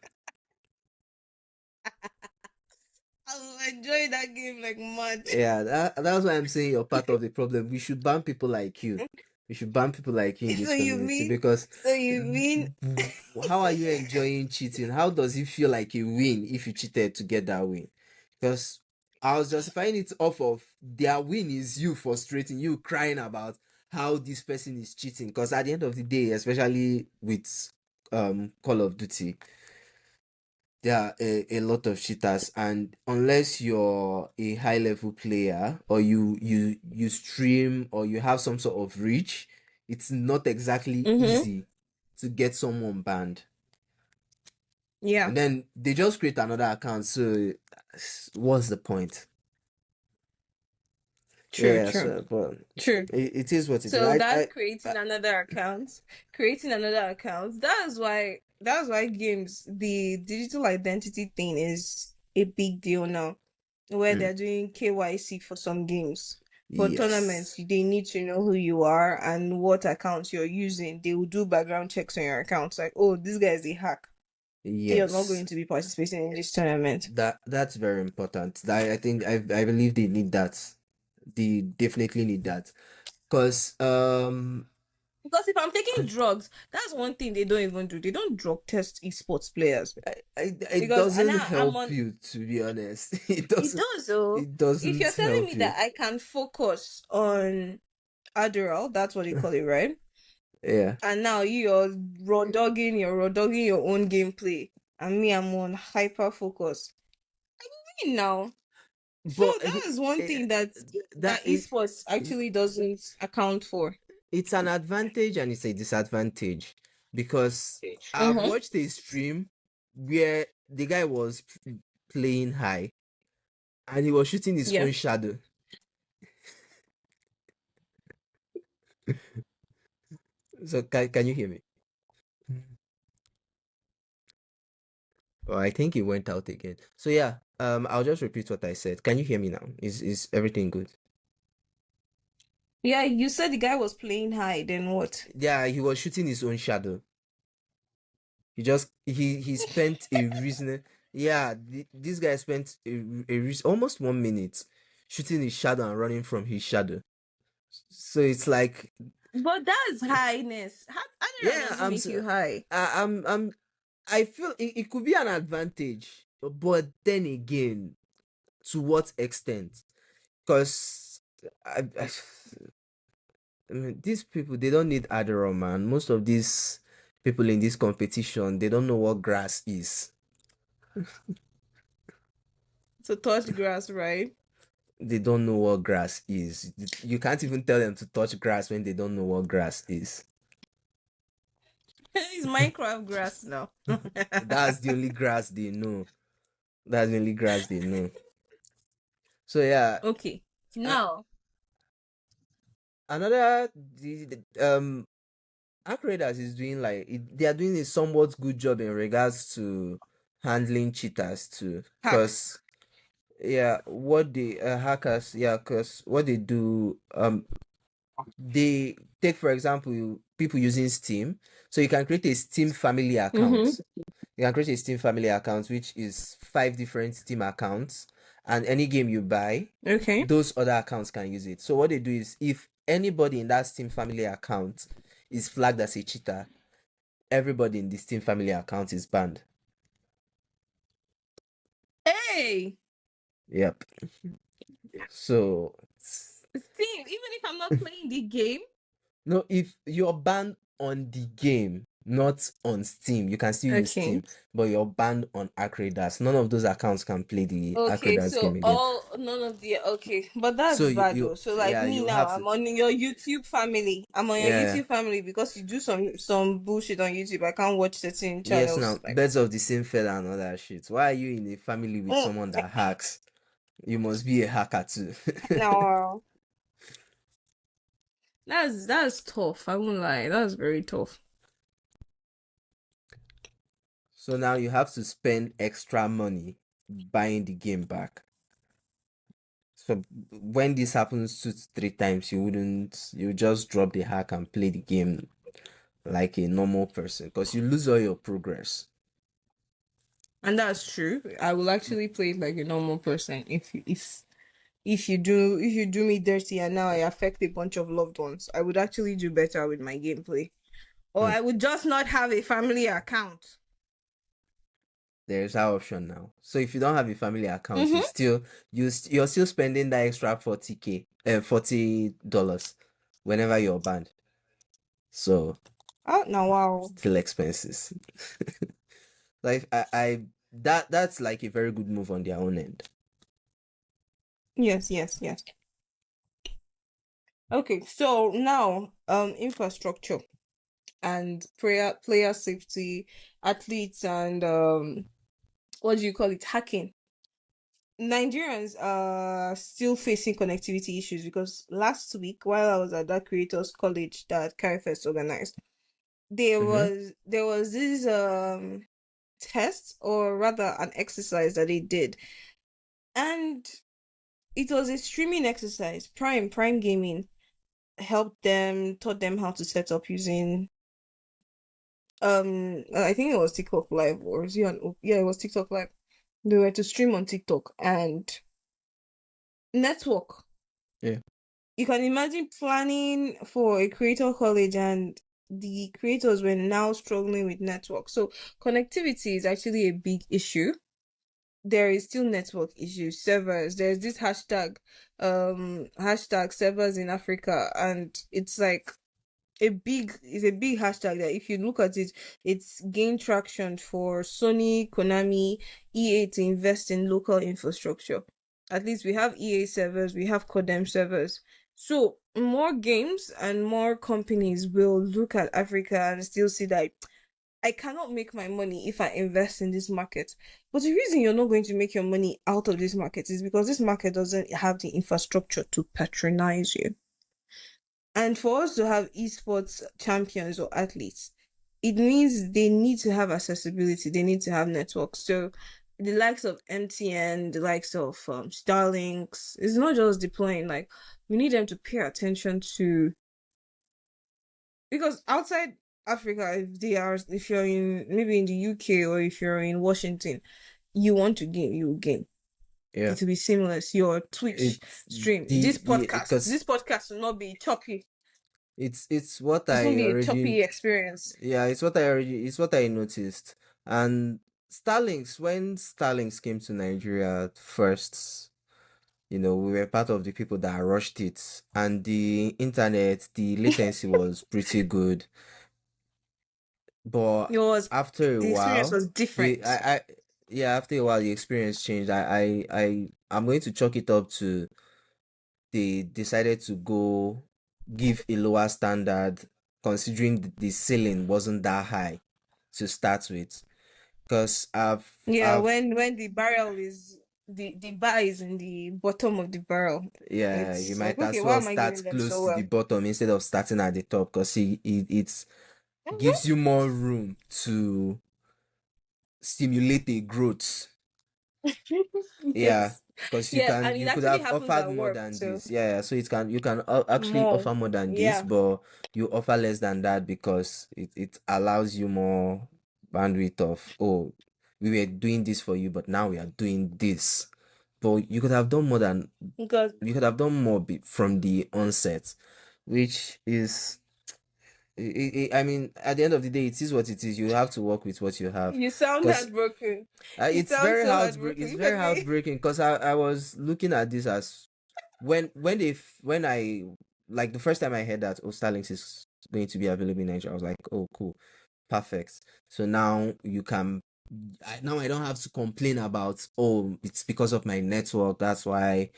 Speaker 1: I will enjoy that game like mad.
Speaker 2: Yeah, that's why I'm saying you're part of the problem. We should ban people like you. We should ban people like you in
Speaker 1: So
Speaker 2: this
Speaker 1: you
Speaker 2: community
Speaker 1: mean
Speaker 2: because
Speaker 1: so you mean
Speaker 2: how are you enjoying cheating? How does it feel like a win if you cheated to get that win? Because I was justifying it off of their win is you frustrating, you crying about how this person is cheating. Because at the end of the day, especially with Call of Duty, there are a lot of cheaters, and unless you're a high level player or you stream or you have some sort of reach, it's not exactly
Speaker 1: Mm-hmm.
Speaker 2: easy to get someone banned.
Speaker 1: Yeah,
Speaker 2: And then they just create another account, so what's the point?
Speaker 1: true,
Speaker 2: Yeah,
Speaker 1: true,
Speaker 2: so but
Speaker 1: true.
Speaker 2: it is what it is.
Speaker 1: So that's
Speaker 2: I
Speaker 1: creating another account. Creating another account. That's why games, the digital identity thing is a big deal now. Where
Speaker 2: mm,
Speaker 1: they're doing KYC for some games. For tournaments,
Speaker 2: yes.
Speaker 1: they need to know who you are and what accounts you're using. They will do background checks on your accounts, like, oh, this guy is a hack. You're not
Speaker 2: Yes.
Speaker 1: going to be participating in this tournament.
Speaker 2: That's very important. I think I believe they need that. They definitely need that. Because
Speaker 1: Because if I'm taking drugs, that's one thing they don't even do. They don't drug test esports players.
Speaker 2: it
Speaker 1: Because
Speaker 2: doesn't
Speaker 1: now I'm
Speaker 2: help
Speaker 1: on.
Speaker 2: you, to be honest.
Speaker 1: It does though.
Speaker 2: It
Speaker 1: If
Speaker 2: doesn't
Speaker 1: you're telling
Speaker 2: help
Speaker 1: me
Speaker 2: you.
Speaker 1: that I can focus on Adderall, that's what they call it, right?
Speaker 2: Yeah.
Speaker 1: And now you're raw dogging your own gameplay, and me, I'm on hyper focus. Now, so
Speaker 2: But
Speaker 1: that is one
Speaker 2: it,
Speaker 1: thing that
Speaker 2: that it
Speaker 1: esports actually doesn't account for.
Speaker 2: it's an advantage and it's a disadvantage because I've
Speaker 1: Mm-hmm.
Speaker 2: watched a stream where the guy was playing high and he was shooting his
Speaker 1: Yeah.
Speaker 2: own shadow. So can you hear me? Oh, I think it went out again. So yeah, I'll just repeat what I said. Can you hear me now? Is everything good?
Speaker 1: Yeah, you said the guy was playing high, then what?
Speaker 2: Yeah, he was shooting his own shadow. He spent a reason. Yeah, this guy spent almost 1 minute shooting his shadow and running from his shadow. So it's like,
Speaker 1: But that's highness. How did that
Speaker 2: yeah,
Speaker 1: doesn't make you high?
Speaker 2: I'm I feel it could be an advantage, but then again, to what extent? Because I mean, these people, they don't need Adderall, man. Most of these people in this competition, they don't know what grass is.
Speaker 1: To touch grass, right?
Speaker 2: They don't know what grass is. You can't even tell them to touch grass when they don't know what grass is.
Speaker 1: It's Minecraft grass now.
Speaker 2: That's the only grass they know. That's the only grass they know. So yeah,
Speaker 1: Okay.
Speaker 2: uh,
Speaker 1: Now.
Speaker 2: another Accreditors is doing they are doing a somewhat good job in regards to handling cheaters too.
Speaker 1: Hacks.
Speaker 2: Cause yeah, what the hackers, yeah, cause what they do, they take, for example, people using Steam. So you can create a Steam family
Speaker 1: Mm-hmm.
Speaker 2: account. You can create a Steam family account, which is 5 different Steam accounts, and any game you buy,
Speaker 1: Okay.
Speaker 2: those other accounts can use it. So what they do is, if anybody in that Steam family account is flagged as a cheater, everybody in the Steam family account is banned.
Speaker 1: Hey!
Speaker 2: Yep. So
Speaker 1: Steam, even if I'm not playing the game.
Speaker 2: no, if you're banned on the game, not on Steam, you can still use
Speaker 1: Okay.
Speaker 2: Steam, but you're banned on Acredas. None of those accounts can play the
Speaker 1: Okay,
Speaker 2: Acredas game
Speaker 1: so
Speaker 2: again.
Speaker 1: all none of the okay, but
Speaker 2: So
Speaker 1: that's bad
Speaker 2: you
Speaker 1: though. So like
Speaker 2: yeah,
Speaker 1: me
Speaker 2: you
Speaker 1: now,
Speaker 2: have to,
Speaker 1: I'm on your YouTube family. I'm on your
Speaker 2: yeah.
Speaker 1: YouTube family because you do some bullshit on YouTube. I can't watch certain
Speaker 2: Yes, now
Speaker 1: channels. Like,
Speaker 2: birds of the same feather and all that shit. Why are you in a family with
Speaker 1: mm,
Speaker 2: someone that hacks? You must be a hacker too.
Speaker 1: now that's tough. I won't lie. That's very tough.
Speaker 2: So now you have to spend extra money buying the game back. So when this happens 2 to 3 times, you just drop the hack and play the game like a normal person because you lose all your progress.
Speaker 1: And that's true. I will actually play it like a normal person if you do me dirty and now I affect a bunch of loved ones. I would actually do better with my gameplay. Or
Speaker 2: Hmm.
Speaker 1: I would just not have a family account.
Speaker 2: There's that option now. So if you don't have a family account,
Speaker 1: Mm-hmm.
Speaker 2: you're still spending that extra 40K, $40 whenever you're banned. So
Speaker 1: Oh now wow.
Speaker 2: still expenses. Like I that's like a very good move on their own end.
Speaker 1: Yes, yes, yes. Okay, so now infrastructure and player safety, athletes and what do you call it? Hacking. Nigerians are still facing connectivity issues because last week while I was at that creators college that Carifest organized, there
Speaker 2: Mm-hmm.
Speaker 1: was there was this test or rather an exercise that they did, and it was a streaming exercise. Prime Gaming helped them, taught them how to set up using I think it was TikTok Live or was it on, yeah, it was TikTok Live. They were to stream on TikTok and network.
Speaker 2: Yeah.
Speaker 1: You can imagine planning for a creator college and the creators were now struggling with network. So connectivity is actually a big issue. There is still network issues, servers. There's this hashtag servers in Africa, and it's like a big hashtag that if you look at it, it's gained traction for Sony, Konami, EA to invest in local infrastructure. At least we have EA servers, we have Codem servers. So more games and more companies will look at Africa and still see that I cannot make my money if I invest in this market. But the reason you're not going to make your money out of this market is because this market doesn't have the infrastructure to patronize you. And for us to have esports champions or athletes, it means they need to have accessibility, they need to have networks. So the likes of MTN, the likes of Starlinks, it's not just deploying. Like, we need them to pay attention to, because outside Africa, if you're in maybe in the UK or if you're in Washington, you want to game, you will game.
Speaker 2: Yeah.
Speaker 1: It will be seamless. Your Twitch
Speaker 2: It's
Speaker 1: stream,
Speaker 2: the
Speaker 1: this
Speaker 2: because
Speaker 1: podcast will not be choppy.
Speaker 2: it's what
Speaker 1: It's not
Speaker 2: I
Speaker 1: be a
Speaker 2: already
Speaker 1: choppy experience.
Speaker 2: yeah, it's what I noticed. And when Starlinks came to Nigeria at first, we were part of the people that rushed it. And the internet, the latency was pretty good. But
Speaker 1: Yours,
Speaker 2: after a
Speaker 1: the experience
Speaker 2: while,
Speaker 1: was
Speaker 2: the
Speaker 1: different.
Speaker 2: I yeah, after a while the experience changed. I'm going to chalk it up to they decided to go give a lower standard, considering the ceiling wasn't that high to start with. Because
Speaker 1: Yeah,
Speaker 2: I've
Speaker 1: when the barrel is the bar is in the bottom of the barrel,
Speaker 2: yeah, you
Speaker 1: it's like,
Speaker 2: might
Speaker 1: okay,
Speaker 2: as
Speaker 1: why
Speaker 2: well
Speaker 1: am I
Speaker 2: start
Speaker 1: giving them
Speaker 2: close
Speaker 1: so
Speaker 2: to the
Speaker 1: well?
Speaker 2: bottom instead of starting at the top, because it
Speaker 1: Mhm.
Speaker 2: gives you more room to stimulate a growth. Yeah,
Speaker 1: Yes,
Speaker 2: because
Speaker 1: yes, and it
Speaker 2: you could
Speaker 1: actually
Speaker 2: have
Speaker 1: happens
Speaker 2: offered
Speaker 1: at
Speaker 2: more
Speaker 1: work
Speaker 2: than
Speaker 1: too.
Speaker 2: this. Yeah, so you can actually
Speaker 1: More,
Speaker 2: offer more than this,
Speaker 1: yeah,
Speaker 2: but you offer less than that because it allows you more bandwidth of, oh, we were doing this for you, but now we are doing this. But
Speaker 1: because
Speaker 2: you could have done more from the onset, which is I mean, at the end of the day, it is what it is. You have to work with what you have,
Speaker 1: you sound
Speaker 2: because
Speaker 1: heartbroken. You
Speaker 2: it's
Speaker 1: sound
Speaker 2: very
Speaker 1: so
Speaker 2: heartbreaking.
Speaker 1: heartbroken.
Speaker 2: It's
Speaker 1: Look
Speaker 2: very
Speaker 1: at me.
Speaker 2: heartbreaking because I was looking at this as when I like the first time I heard that, oh, Starlinks is going to be available in Nigeria, I was like, oh, cool, perfect. So now now I don't have to complain about, oh, it's because of my network. That's why,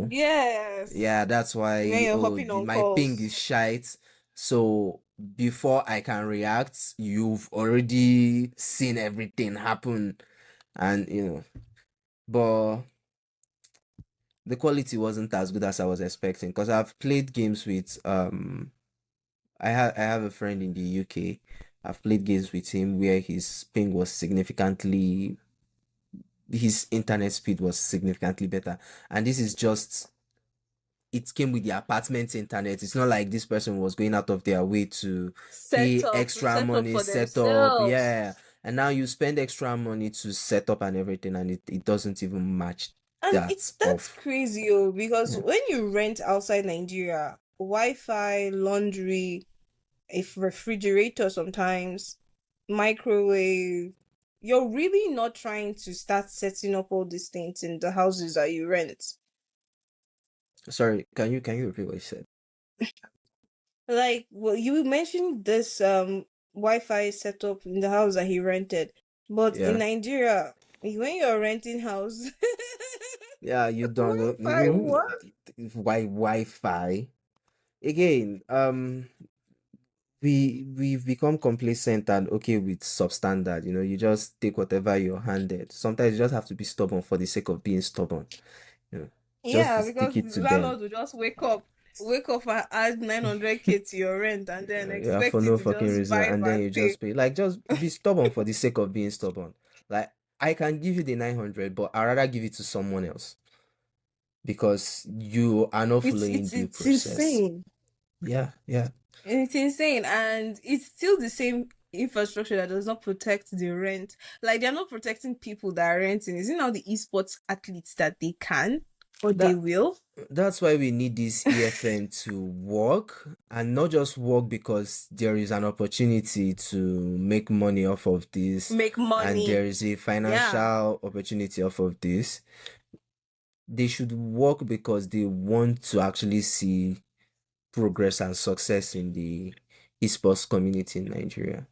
Speaker 1: Yes,
Speaker 2: yeah, that's
Speaker 1: when
Speaker 2: why,
Speaker 1: you're
Speaker 2: oh,
Speaker 1: hopping on
Speaker 2: my ping
Speaker 1: calls.
Speaker 2: is shite. So before I can react, you've already seen everything happen, and but the quality wasn't as good as I was expecting, because I've played games with I have a friend in the UK. I've played games with him where his internet speed was significantly better. And this is just it came with the apartment internet. It's not like this person was going out of their way to pay extra
Speaker 1: Set up
Speaker 2: money,
Speaker 1: for
Speaker 2: set up.
Speaker 1: themselves.
Speaker 2: Yeah. And now you spend extra money to set up and everything, and it doesn't even match
Speaker 1: And
Speaker 2: that
Speaker 1: that's
Speaker 2: off.
Speaker 1: crazy, oh, because
Speaker 2: Yeah.
Speaker 1: when you rent outside Nigeria, Wi-Fi, laundry, a refrigerator sometimes, microwave, you're really not trying to start setting up all these things in the houses that you rent.
Speaker 2: Sorry, can you repeat what you said?
Speaker 1: Like, well, you mentioned this Wi-Fi setup in the house that he rented, but in
Speaker 2: Yeah.
Speaker 1: Nigeria, when you're renting house,
Speaker 2: Yeah, you don't know.
Speaker 1: Wi-Fi what?
Speaker 2: Why Wi-Fi? Again, we've become complacent and okay with substandard. You just take whatever you're handed. Sometimes you just have to be stubborn for the sake of being stubborn. You know, just
Speaker 1: Yeah,
Speaker 2: to stick
Speaker 1: because
Speaker 2: it
Speaker 1: the
Speaker 2: to them.
Speaker 1: landlord will just wake up and add 900K to your rent, and then
Speaker 2: Yeah, for
Speaker 1: expect you
Speaker 2: no
Speaker 1: to
Speaker 2: fucking
Speaker 1: just
Speaker 2: reason,
Speaker 1: vibe
Speaker 2: and then
Speaker 1: and
Speaker 2: you
Speaker 1: pay.
Speaker 2: just pay. Like, just be stubborn for the sake of being stubborn. Like, I can give you the 900, but I'd rather give it to someone else because you are not
Speaker 1: It's
Speaker 2: following
Speaker 1: it's
Speaker 2: due
Speaker 1: it's
Speaker 2: process.
Speaker 1: insane.
Speaker 2: Yeah, yeah.
Speaker 1: It's insane, and it's still the same infrastructure that does not protect the rent. Like, they're not protecting people that are renting. Is it now the esports athletes that they can or they
Speaker 2: That
Speaker 1: will
Speaker 2: that's why we need this EFN to work, and not just work because there is an opportunity to make money off of this,
Speaker 1: make
Speaker 2: and
Speaker 1: money?
Speaker 2: there is a
Speaker 1: Yeah,
Speaker 2: financial opportunity off of this. They should work because they want to actually see progress and success in the esports community in Nigeria.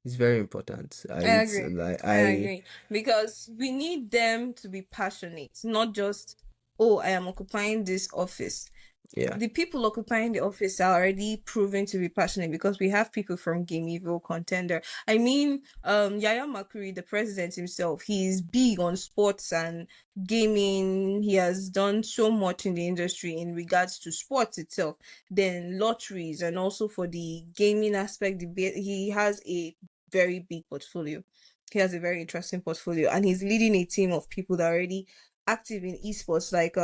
Speaker 2: It's very important.
Speaker 1: I
Speaker 2: It's
Speaker 1: agree.
Speaker 2: like
Speaker 1: I
Speaker 2: I
Speaker 1: agree. Because we need them to be passionate, not just, oh, I am occupying this office.
Speaker 2: Yeah.
Speaker 1: The people occupying the office are already proven to be passionate because we have people from Gameville Contender. I mean, Yaya Makuri, the president himself, he's big on sports and gaming. He has done so much in the industry in regards to sports itself, then lotteries, and also for the gaming aspect. He has a very big portfolio. He has a very interesting portfolio, and he's leading a team of people that are already active in esports. Like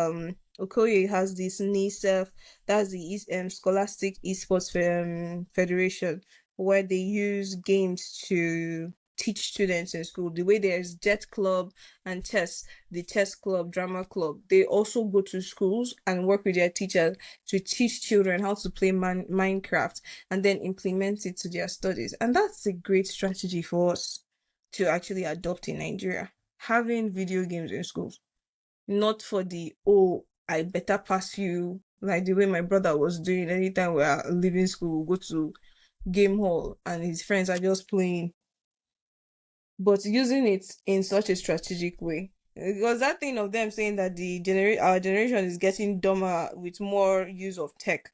Speaker 1: Okoye has this NICEF, that's the Scholastic Esports Federation, where they use games to teach students in school. The way there's Jet Club and chess, the chess club, drama club, they also go to schools and work with their teachers to teach children how to play Minecraft and then implement it to their studies. And that's a great strategy for us to actually adopt in Nigeria. Having video games in schools, not for the, oh, I better pass you, like the way my brother was doing anytime we are leaving school, we'll go to game hall and his friends are just playing, but using it in such a strategic way. Because that thing of them saying that our generation is getting dumber with more use of tech,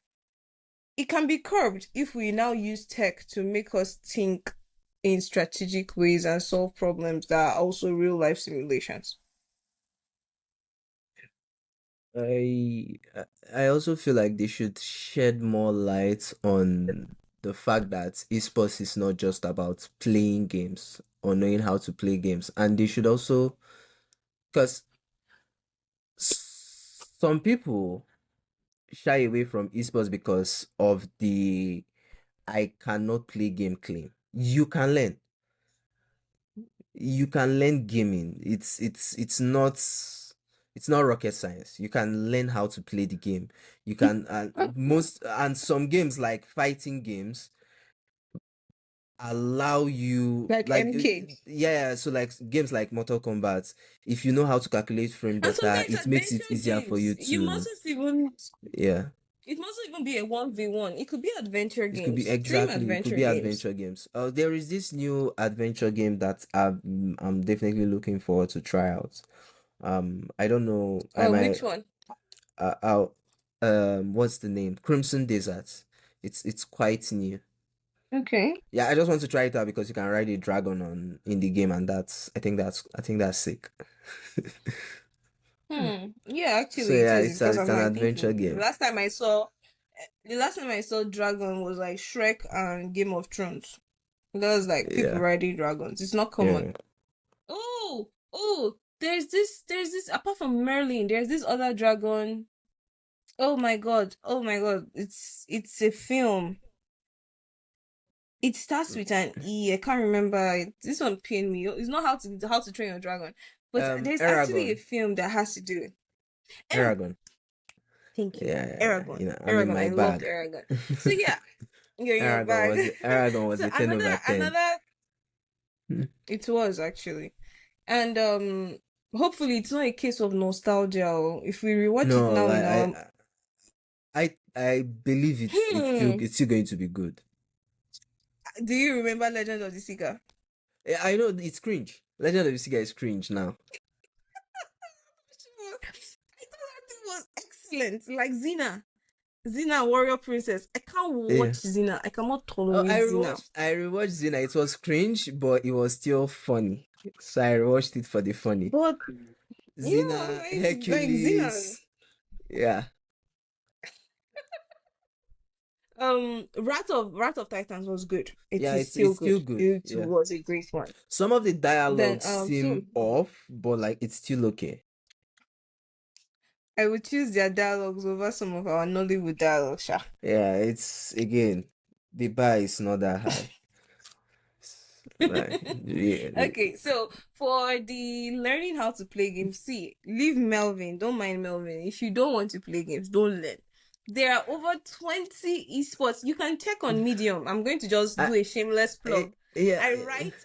Speaker 1: it can be curbed if we now use tech to make us think in strategic ways and solve problems that are also real life simulations.
Speaker 2: I I also feel like they should shed more light on the fact that esports is not just about playing games or knowing how to play games, and they should also, because some people shy away from esports because of the I cannot play game claim. You can learn gaming. It's not rocket science. You can learn how to play the game. You can, most, and some games like fighting games allow you,
Speaker 1: Like
Speaker 2: like,
Speaker 1: MK.
Speaker 2: yeah, so like games like Mortal Kombat, if you know how to calculate frame
Speaker 1: And
Speaker 2: data,
Speaker 1: sometimes
Speaker 2: it makes it
Speaker 1: adventure
Speaker 2: easier for you
Speaker 1: games,
Speaker 2: to, yeah.
Speaker 1: it mustn't even be a 1v1. It could be adventure
Speaker 2: It could be,
Speaker 1: games. Dream
Speaker 2: exactly, it could
Speaker 1: adventure
Speaker 2: be
Speaker 1: games.
Speaker 2: adventure games. There is this new adventure game that I'm definitely looking forward to try out. I don't know. I might.
Speaker 1: Which one?
Speaker 2: I'll, what's the name? Crimson Desert. It's quite new.
Speaker 1: Okay.
Speaker 2: Yeah, I just want to try it out because you can ride a dragon on in the game, and I think that's sick.
Speaker 1: Yeah,
Speaker 2: So
Speaker 1: actually it
Speaker 2: yeah,
Speaker 1: is
Speaker 2: it's
Speaker 1: because
Speaker 2: it's
Speaker 1: I'm
Speaker 2: an
Speaker 1: like
Speaker 2: adventure
Speaker 1: thinking.
Speaker 2: game.
Speaker 1: The last time I saw dragon was like Shrek and Game of Thrones. That was like people
Speaker 2: Yeah,
Speaker 1: riding dragons. It's not common.
Speaker 2: yeah.
Speaker 1: Oh, there's this apart from Merlin, there's this other dragon. Oh my god. Oh my god. It's a film. It starts with an E. I can't remember. This one pained me. It's not how to train your dragon, but there's actually a
Speaker 2: Aragon,
Speaker 1: film that has to do it. Er-
Speaker 2: Aragon.
Speaker 1: Thank you,
Speaker 2: Yeah, yeah, yeah.
Speaker 1: Aragon.
Speaker 2: I'm in
Speaker 1: Aragon.
Speaker 2: my
Speaker 1: I loved
Speaker 2: bag.
Speaker 1: Aragon. So yeah, you're in your bag.
Speaker 2: Aragon was
Speaker 1: So
Speaker 2: a 10 over
Speaker 1: another
Speaker 2: 10.
Speaker 1: another. It was actually, and hopefully it's not a case of nostalgia. Or if we rewatch it
Speaker 2: No,
Speaker 1: now in
Speaker 2: like
Speaker 1: our
Speaker 2: I believe
Speaker 1: hmm,
Speaker 2: it's still going to be good.
Speaker 1: do you remember Legend of the Seeker?
Speaker 2: I know it's cringe. Legend of the Sea is cringe now.
Speaker 1: I thought that thing was excellent. Like Xena, Warrior Princess. I can't
Speaker 2: Yeah.
Speaker 1: watch Xena. I cannot
Speaker 2: Oh,
Speaker 1: tolerate Xena.
Speaker 2: I rewatched Zena. It was cringe, but it was still funny. So I rewatched it for the funny.
Speaker 1: But yeah,
Speaker 2: Xena,
Speaker 1: like Xena.
Speaker 2: Hercules. Yeah.
Speaker 1: Wrath of Titans was good. It
Speaker 2: Yeah,
Speaker 1: is
Speaker 2: it's
Speaker 1: still
Speaker 2: still
Speaker 1: good.
Speaker 2: good.
Speaker 1: It
Speaker 2: Yeah.
Speaker 1: was a great one.
Speaker 2: Some of the
Speaker 1: Then
Speaker 2: dialogues
Speaker 1: so
Speaker 2: seem off, but like it's still okay.
Speaker 1: I would choose their dialogues over some of our Nollywood dialogues, sha.
Speaker 2: Yeah, it's again, the bar is not that high. Like, yeah,
Speaker 1: Okay, so for the learning how to play games, see, leave Melvin. Don't mind Melvin. If you don't want to play games, don't learn. There are over 20 esports. You can check on Medium. I'm going to just
Speaker 2: I,
Speaker 1: do a shameless plug.
Speaker 2: yeah,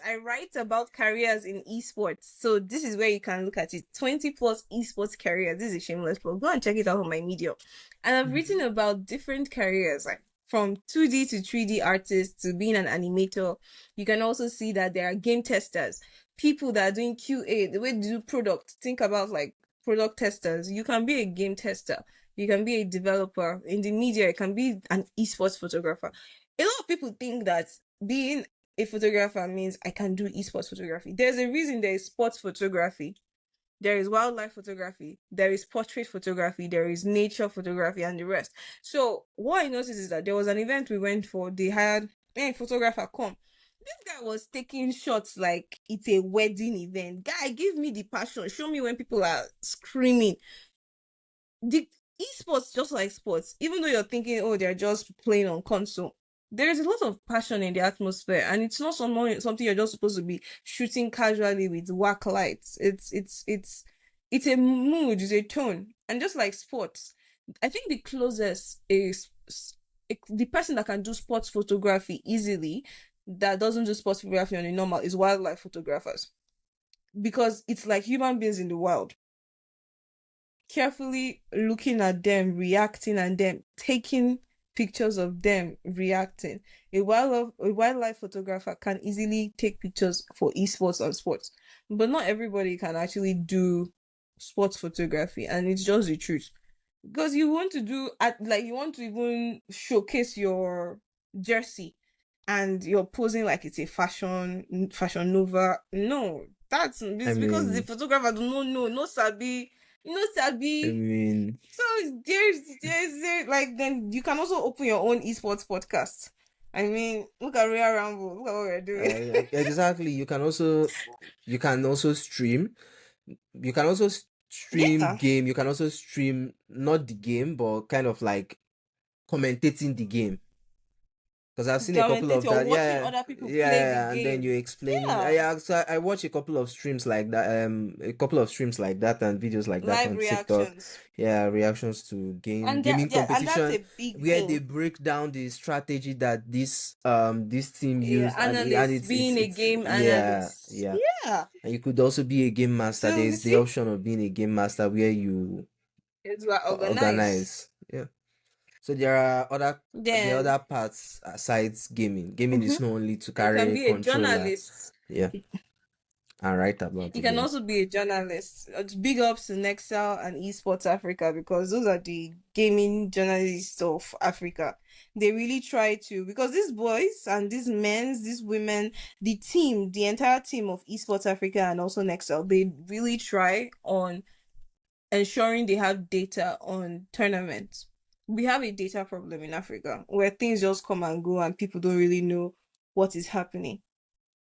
Speaker 1: I write about careers in esports. So this is where you can look at it. 20 plus esports careers. This is a shameless plug. Go and check it out on my Medium. And I've written about different careers, like from 2D to 3D artists to being an animator. You can also see that there are game testers, people that are doing QA, the way they do product. Think about like product testers. You can be a game tester. you can be a developer. In the media, you can be an esports photographer. A lot of people think that being a photographer means I can do esports photography. There's a reason there is sports photography, there is wildlife photography, there is portrait photography, there is nature photography, and the rest. So what I noticed is that there was an event we went for. They had a photographer come. This guy was taking shots like it's a wedding event. Guy, give me the passion. Show me when people are screaming. The esports, just like sports, even though you're thinking, oh, they're just playing on console, there is a lot of passion in the atmosphere, and it's not something you're just supposed to be shooting casually with whack lights. It's a mood, it's a tone, and just like sports, I think the closest is the person that can do sports photography easily, that doesn't do sports photography on a normal, is wildlife photographers, because it's like human beings in the wild, carefully looking at them reacting and then taking pictures of them reacting. A wildlife photographer can easily take pictures for esports and sports, but not everybody can actually do sports photography, and it's just the truth. Because you want to do like you want to even showcase your jersey, and you're posing like it's a fashion nova. No, that's
Speaker 2: I
Speaker 1: it's because the
Speaker 2: mean,
Speaker 1: photographer do not know, no sabi, no
Speaker 2: I
Speaker 1: sabi.
Speaker 2: mean,
Speaker 1: So there's like, then you can also open your own esports podcast. I mean, look at Royal Ramble, look at what we're doing.
Speaker 2: exactly. You can also stream. You can also stream
Speaker 1: Yeah,
Speaker 2: game. You can also stream not the game, but kind of like commentating the game. Because I've seen a couple
Speaker 1: commentate,
Speaker 2: of
Speaker 1: you're
Speaker 2: that,
Speaker 1: watching
Speaker 2: yeah,
Speaker 1: other people play the
Speaker 2: yeah, and then
Speaker 1: game.
Speaker 2: you explaining.
Speaker 1: Yeah,
Speaker 2: Yeah, so I watch a couple of streams like that, a couple of streams like that, and videos like that
Speaker 1: live
Speaker 2: on TikTok.
Speaker 1: reactions.
Speaker 2: Yeah, reactions to gaming
Speaker 1: And that's
Speaker 2: competition
Speaker 1: a big
Speaker 2: where they
Speaker 1: deal.
Speaker 2: break down the strategy that this team
Speaker 1: Yeah,
Speaker 2: used, and
Speaker 1: analyst, being a
Speaker 2: it's
Speaker 1: game
Speaker 2: yeah,
Speaker 1: analyst.
Speaker 2: yeah.
Speaker 1: Yeah.
Speaker 2: And you could also be a game master.
Speaker 1: So you
Speaker 2: There's the
Speaker 1: see,
Speaker 2: option of being a game master where you
Speaker 1: it's well organized.
Speaker 2: organize. Yeah. So there are
Speaker 1: Then
Speaker 2: other parts aside gaming. Gaming
Speaker 1: mhm,
Speaker 2: is not only to
Speaker 1: you can
Speaker 2: carry
Speaker 1: be a
Speaker 2: controller,
Speaker 1: journalist.
Speaker 2: yeah, and write about
Speaker 1: You
Speaker 2: the
Speaker 1: can
Speaker 2: game.
Speaker 1: also be a journalist. Big ups to Nexel and Esports Africa, because those are the gaming journalists of Africa. They really try to, because these boys and these men, these women, the entire team of Esports Africa and also Nexel, they really try on ensuring they have data on tournaments. We have a data problem in Africa where things just come and go and people don't really know what is happening.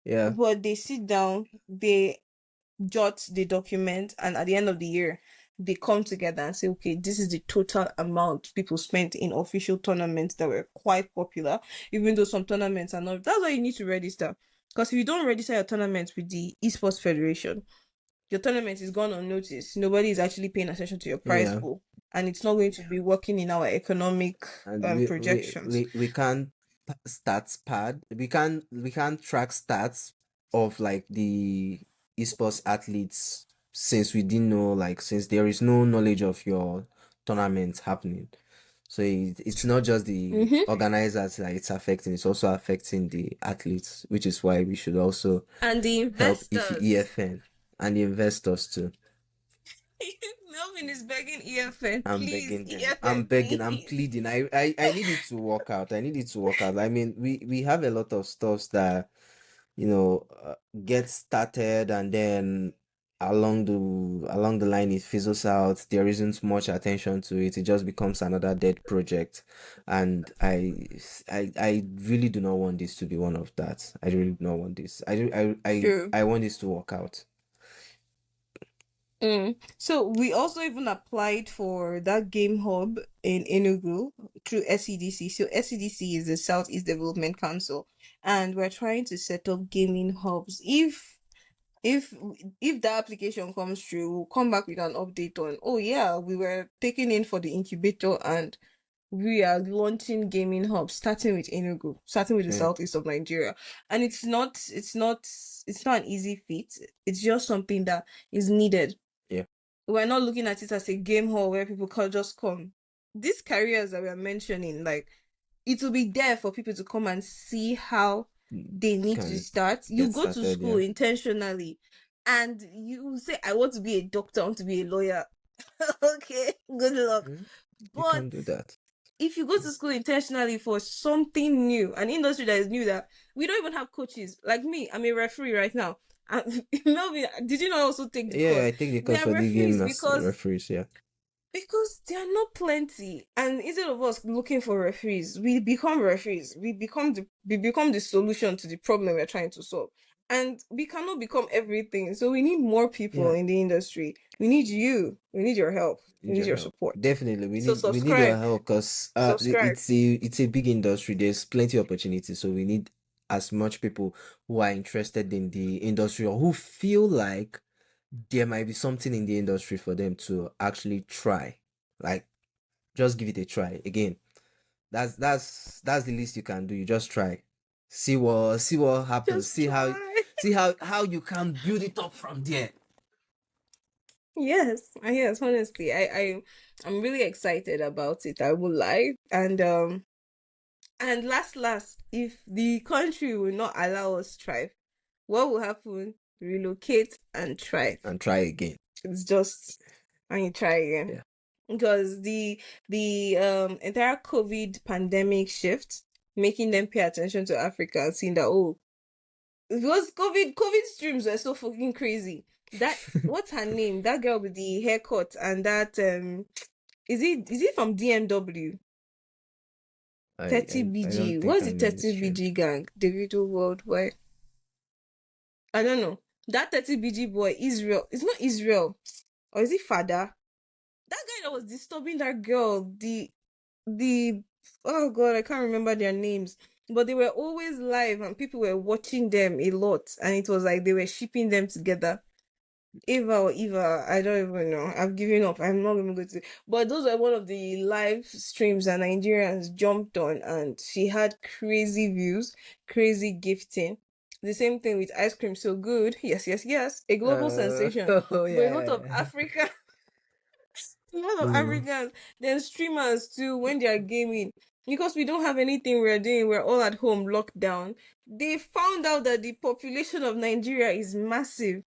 Speaker 2: Yeah,
Speaker 1: But they sit down, they jot the document, and at the end of the year, they come together and say, okay, this is the total amount people spent in official tournaments that were quite popular, even though some tournaments are not. That's why you need to register. Because if you don't register your tournament with the Esports Federation, your tournament is gone unnoticed. Nobody is actually paying attention to your prize
Speaker 2: yeah,
Speaker 1: pool, and it's not going to be working in our economic
Speaker 2: and
Speaker 1: projections.
Speaker 2: we can't stats pad. We can't track stats of like the esports athletes since we didn't know, like, since there is no knowledge of your tournament happening. So it's not just the
Speaker 1: Mm-hmm.
Speaker 2: organizers that it's affecting, it's also affecting the athletes, which is why we should also
Speaker 1: And the
Speaker 2: help
Speaker 1: investors.
Speaker 2: EFN and the investors too.
Speaker 1: Melvin is begging EFN,
Speaker 2: I'm
Speaker 1: please,
Speaker 2: begging them. I'm
Speaker 1: EFN,
Speaker 2: begging. I'm
Speaker 1: please.
Speaker 2: pleading. I need it to work out. I need it to work out. I mean, we have a lot of stuffs that get started, and then along the line it fizzles out. There isn't much attention to it. It just becomes another dead project, and I really do not want this to be one of that. I really do not want this.
Speaker 1: True.
Speaker 2: I want this to work out.
Speaker 1: So we also even applied for that game hub in Enugu through SEDC. So SEDC is the Southeast Development Council, and we're trying to set up gaming hubs. If if that application comes through, we'll come back with an update on, oh yeah, we were taken in for the incubator, and we are launching gaming hubs, starting with Enugu, starting with the
Speaker 2: Yeah,
Speaker 1: southeast of Nigeria. And it's not an easy feat. It's just something that is needed.
Speaker 2: yeah.
Speaker 1: We're not looking at it as a game hall where people can just come. These careers that we are mentioning, like, it will be there for people to come and see how they need to
Speaker 2: Can
Speaker 1: start. You
Speaker 2: get
Speaker 1: go to
Speaker 2: started.
Speaker 1: school
Speaker 2: Yeah.
Speaker 1: intentionally, and you say, I want to be a doctor, I want to be a lawyer. Okay, good luck.
Speaker 2: Mm. You
Speaker 1: But
Speaker 2: can do that.
Speaker 1: if you go to school intentionally for something new, an industry that is new, that we don't even have coaches. Like me, I'm a referee right now. Melvin, did you not also take the
Speaker 2: Yeah,
Speaker 1: course?
Speaker 2: I take the
Speaker 1: We
Speaker 2: course
Speaker 1: are
Speaker 2: for the game
Speaker 1: referees
Speaker 2: as
Speaker 1: because
Speaker 2: referees. Yeah.
Speaker 1: they are not plenty, and instead of us looking for referees, we become referees. We become the solution to the problem we're trying to solve, and we cannot become everything. So we need more people
Speaker 2: Yeah.
Speaker 1: in the industry. We need you. We need your help. We
Speaker 2: Need
Speaker 1: need
Speaker 2: your
Speaker 1: your
Speaker 2: help.
Speaker 1: support.
Speaker 2: Definitely,
Speaker 1: So
Speaker 2: we need your
Speaker 1: subscribe,
Speaker 2: help because
Speaker 1: subscribe.
Speaker 2: it's a big industry. There's plenty of opportunities, so we need as much people who are interested in the industry or who feel like there might be something in the industry for them to actually try. Like, just give it a try. Again, that's the least you can do. You just try. See what happens.
Speaker 1: Just try.
Speaker 2: See how you can build it up from there.
Speaker 1: Yes, honestly, I'm really excited about it. I will lie. And last, if the country will not allow us thrive, what will happen? Relocate and thrive.
Speaker 2: And try again.
Speaker 1: It's just, and you try again.
Speaker 2: Yeah.
Speaker 1: Because the entire COVID pandemic shift, making them pay attention to Africa and seeing that, oh, because COVID streams were so fucking crazy. That, what's her name? That girl with the haircut and that is it from DMW? 30
Speaker 2: I don't
Speaker 1: BG.
Speaker 2: think
Speaker 1: What's
Speaker 2: her
Speaker 1: the
Speaker 2: name is
Speaker 1: 30
Speaker 2: Shrimp.
Speaker 1: BG gang? Davido Worldwide. I don't know. That 30 BG boy, Israel. It's not Israel. Or is it Father? That guy that was disturbing that girl, the oh god, I can't remember their names. But they were always live and people were watching them a lot, and it was like they were shipping them together. Eva or Eva, I don't even know. I've given up. I'm not even going to. But those were one of the live streams that Nigerians jumped on, and she had crazy views, crazy gifting. The same thing with Ice Cream So Good. Yes, yes, yes. A global sensation.
Speaker 2: Oh
Speaker 1: But a lot of
Speaker 2: yeah.
Speaker 1: Africa, a lot of
Speaker 2: Mm.
Speaker 1: Africans, then streamers too, when they are gaming. Because we don't have anything we're doing, we're all at home, locked down. They found out that the population of Nigeria is massive.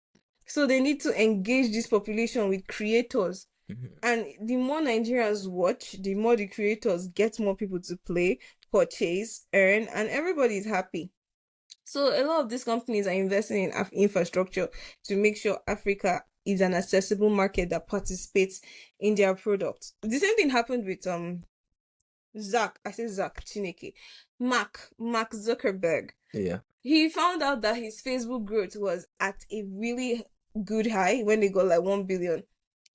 Speaker 1: So they need to engage this population with creators.
Speaker 2: Mhm.
Speaker 1: And the more Nigerians watch, the more the creators get more people to play, purchase, earn, and everybody is happy. So a lot of these companies are investing in infrastructure to make sure Africa is an accessible market that participates in their products. The same thing happened with Zach Chineke, Mark Zuckerberg.
Speaker 2: Yeah.
Speaker 1: He found out that his Facebook growth was at a really good high when they got like 1 billion.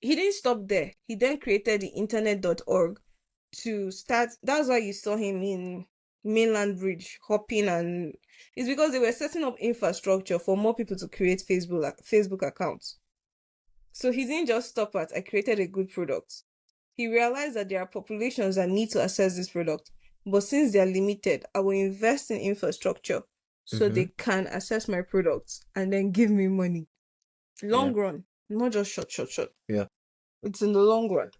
Speaker 1: He didn't stop there. He then created the internet.org to start. That's why you saw him in mainland bridge hopping, and it's because they were setting up infrastructure for more people to create Facebook accounts. So he didn't just stop at I created a good product. He realized that there are populations that need to access this product, but since they are limited, I will invest in infrastructure so
Speaker 2: Mm-hmm.
Speaker 1: they can access my products and then give me money.
Speaker 2: Yeah.
Speaker 1: Long run, not just short.
Speaker 2: Yeah.
Speaker 1: It's in the long run.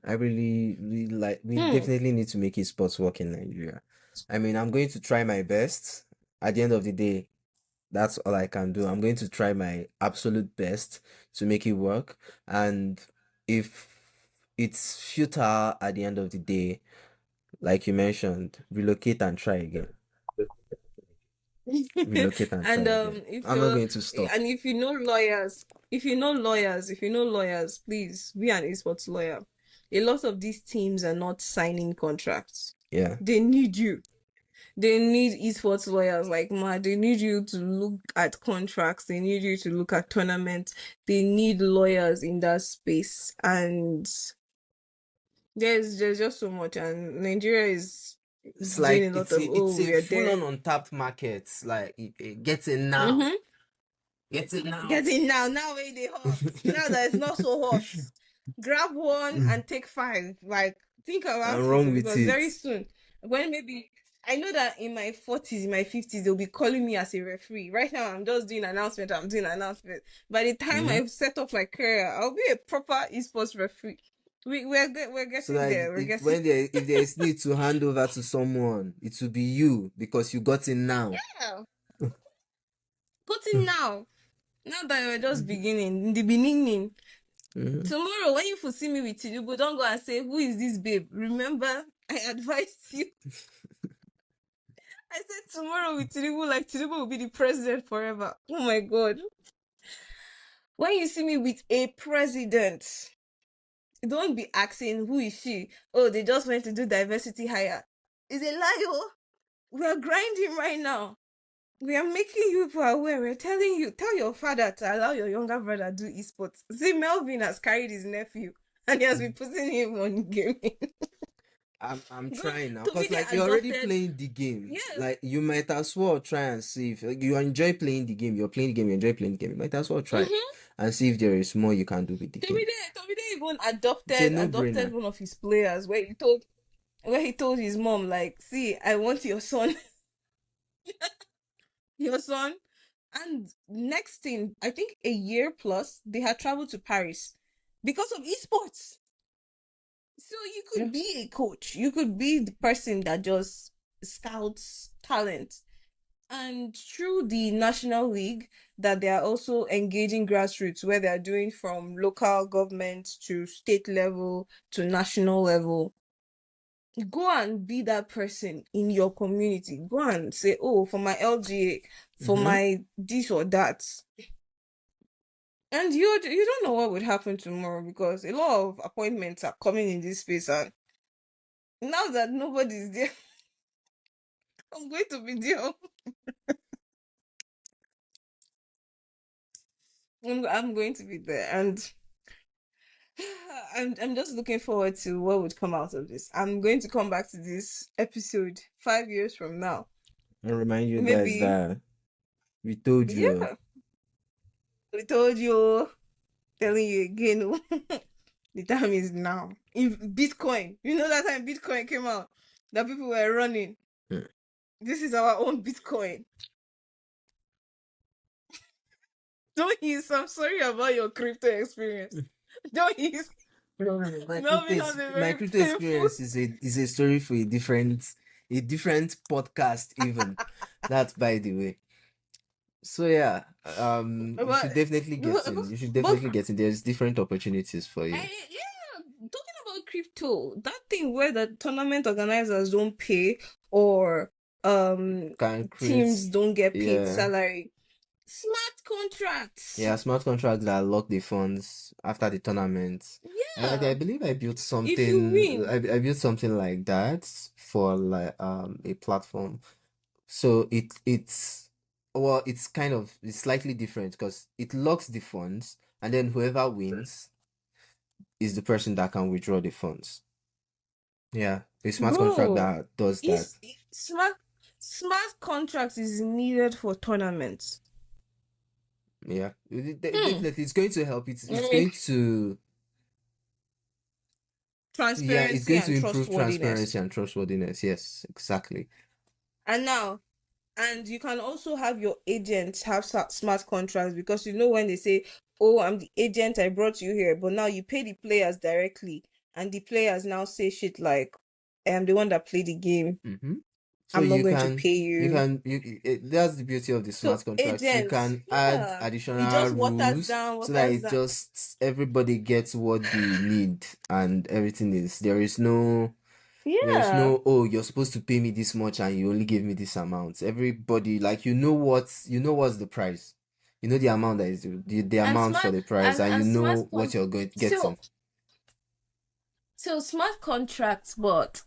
Speaker 2: I really like. We
Speaker 1: Hmm.
Speaker 2: definitely need to make esports work in Nigeria. I mean, I'm going to try my best. At the end of the day, that's all I can do. I'm going to try my absolute best to make it work. And if it's futile at the end of the day, like you mentioned, relocate and try again. Relocate and try
Speaker 1: And
Speaker 2: again. I'm not going to stop.
Speaker 1: if you know lawyers, please be an esports lawyer. A lot of these teams are not signing contracts.
Speaker 2: Yeah.
Speaker 1: They need you. They need esports lawyers like mad. They need you to look at contracts. They need you to look at tournaments. They need lawyers in that space. And there's just so much. And Nigeria is
Speaker 2: It's
Speaker 1: doing
Speaker 2: like
Speaker 1: a lot of,
Speaker 2: it's
Speaker 1: oh,
Speaker 2: a
Speaker 1: we are
Speaker 2: full
Speaker 1: there.
Speaker 2: on untapped market. Like get it now.
Speaker 1: Mm-hmm.
Speaker 2: Get it now.
Speaker 1: Get in now. Now where they hot. Now that it's not so hot. Grab one and take five. Like, think
Speaker 2: I'm
Speaker 1: about it
Speaker 2: wrong with
Speaker 1: because
Speaker 2: it.
Speaker 1: very soon, when maybe I know that in my 40s, in my 50s, they'll be calling me as a referee. Right now, I'm just doing announcement. I'm doing announcement. By the time
Speaker 2: Hmm.
Speaker 1: I've set up my career, I'll be a proper esports referee. We're
Speaker 2: So
Speaker 1: getting
Speaker 2: that
Speaker 1: there. We're
Speaker 2: if,
Speaker 1: getting
Speaker 2: when there if there is need to hand over to someone, it will be you because you got it now.
Speaker 1: there. Put in now. Now that we're just beginning, in the beginning. Tomorrow, when you see me with Tinubu, don't go and say, "Who is this babe?" Remember, I advised you. I said tomorrow with Tinubu, like Tinubu will be the president forever. Oh my god! When you see me with a president, don't be asking who is she. Oh, they just went to do diversity hire. It's a lie, oh. We are grinding right now. We are making you people aware. We're telling you, tell your father to allow your younger brother do esports. See, Melvin has carried his nephew and he has been putting him on gaming.
Speaker 2: I'm
Speaker 1: Good.
Speaker 2: trying now,
Speaker 1: To be
Speaker 2: because
Speaker 1: the
Speaker 2: like you're already
Speaker 1: adopted.
Speaker 2: playing the game.
Speaker 1: Yes.
Speaker 2: Like you might as well try and see if like, you enjoy playing the game. You're playing the game. You enjoy playing the game. You might as well try
Speaker 1: Mm-hmm.
Speaker 2: and see if there is more you can do with the game.
Speaker 1: To be there even
Speaker 2: It's a
Speaker 1: adopted
Speaker 2: no-brainer.
Speaker 1: one of his players where he told his mom, like, see, I want your son. Your son. And next thing, I think a year plus, they had traveled to Paris because of esports. So you could
Speaker 2: Yes.
Speaker 1: be a coach. You could be the person that just scouts talent. And through the National League, that they are also engaging grassroots, where they are doing from local government to state level to national level. Go and be that person in your community. Go and say, oh, for my LGA, for
Speaker 2: Mm-hmm.
Speaker 1: my this or that. And you don't know what would happen tomorrow, because a lot of appointments are coming in this space, and now that nobody's there, I'm going to be there. I'm going to be there, and I'm just looking forward to what would come out of this. I'm going to come back to this episode 5 years from now.
Speaker 2: And remind you guys
Speaker 1: Maybe,
Speaker 2: that we told you.
Speaker 1: yeah, we told you, telling you again. The time is now. If Bitcoin, that time Bitcoin came out, that people were running.
Speaker 2: Hmm.
Speaker 1: This is our own Bitcoin. Don't use. I'm sorry about your crypto experience. Don't use.
Speaker 2: No, no, no.
Speaker 1: Melvin has a
Speaker 2: My
Speaker 1: very
Speaker 2: crypto
Speaker 1: painful.
Speaker 2: experience is a story for a different podcast even. That's by the way. So yeah, you
Speaker 1: But,
Speaker 2: should definitely get
Speaker 1: but,
Speaker 2: in. You should
Speaker 1: but
Speaker 2: definitely get in. There's different opportunities for you.
Speaker 1: yeah, talking about crypto, that thing where the tournament organizers don't pay, or
Speaker 2: Can create,
Speaker 1: teams don't get paid
Speaker 2: yeah,
Speaker 1: salary. Smart contracts.
Speaker 2: yeah, smart contracts that lock the funds after the tournament. I
Speaker 1: Yeah.
Speaker 2: believe I built
Speaker 1: If you
Speaker 2: something.
Speaker 1: win.
Speaker 2: I built something like that for like a platform. So it's kind of it's slightly different because it locks the funds, and then whoever wins is the person that can withdraw the funds. Yeah, a smart contract
Speaker 1: Bro,
Speaker 2: that does that.
Speaker 1: is smart contracts is needed for tournaments.
Speaker 2: Yeah,
Speaker 1: Hmm.
Speaker 2: definitely it's going to help. It's
Speaker 1: Mm.
Speaker 2: going to, yeah, it's
Speaker 1: Transparency
Speaker 2: going to
Speaker 1: and
Speaker 2: improve
Speaker 1: trustworthiness.
Speaker 2: transparency and trustworthiness. Yes, exactly.
Speaker 1: And now, and you can also have your agents have smart contracts, because when they say, "Oh, I'm the agent, I brought you here," but now you pay the players directly, and the players now say shit like, "I'm the one that played the game.
Speaker 2: Mm-hmm. So
Speaker 1: I'm not going to pay you."
Speaker 2: that's the beauty of the
Speaker 1: So
Speaker 2: smart contracts. You
Speaker 1: agents,
Speaker 2: can add
Speaker 1: yeah, it
Speaker 2: additional
Speaker 1: just
Speaker 2: rules so that
Speaker 1: waters
Speaker 2: it
Speaker 1: down.
Speaker 2: just everybody gets what they need and everything is. There is no,
Speaker 1: Yeah.
Speaker 2: oh, you're supposed to pay me this much and you only give me this amount. Everybody, like, what's the price. You know the amount that is the
Speaker 1: and
Speaker 2: amount for
Speaker 1: smart
Speaker 2: the price,
Speaker 1: and
Speaker 2: and you
Speaker 1: and smart
Speaker 2: know what
Speaker 1: con-
Speaker 2: you're going
Speaker 1: so
Speaker 2: getting.
Speaker 1: so smart contracts, but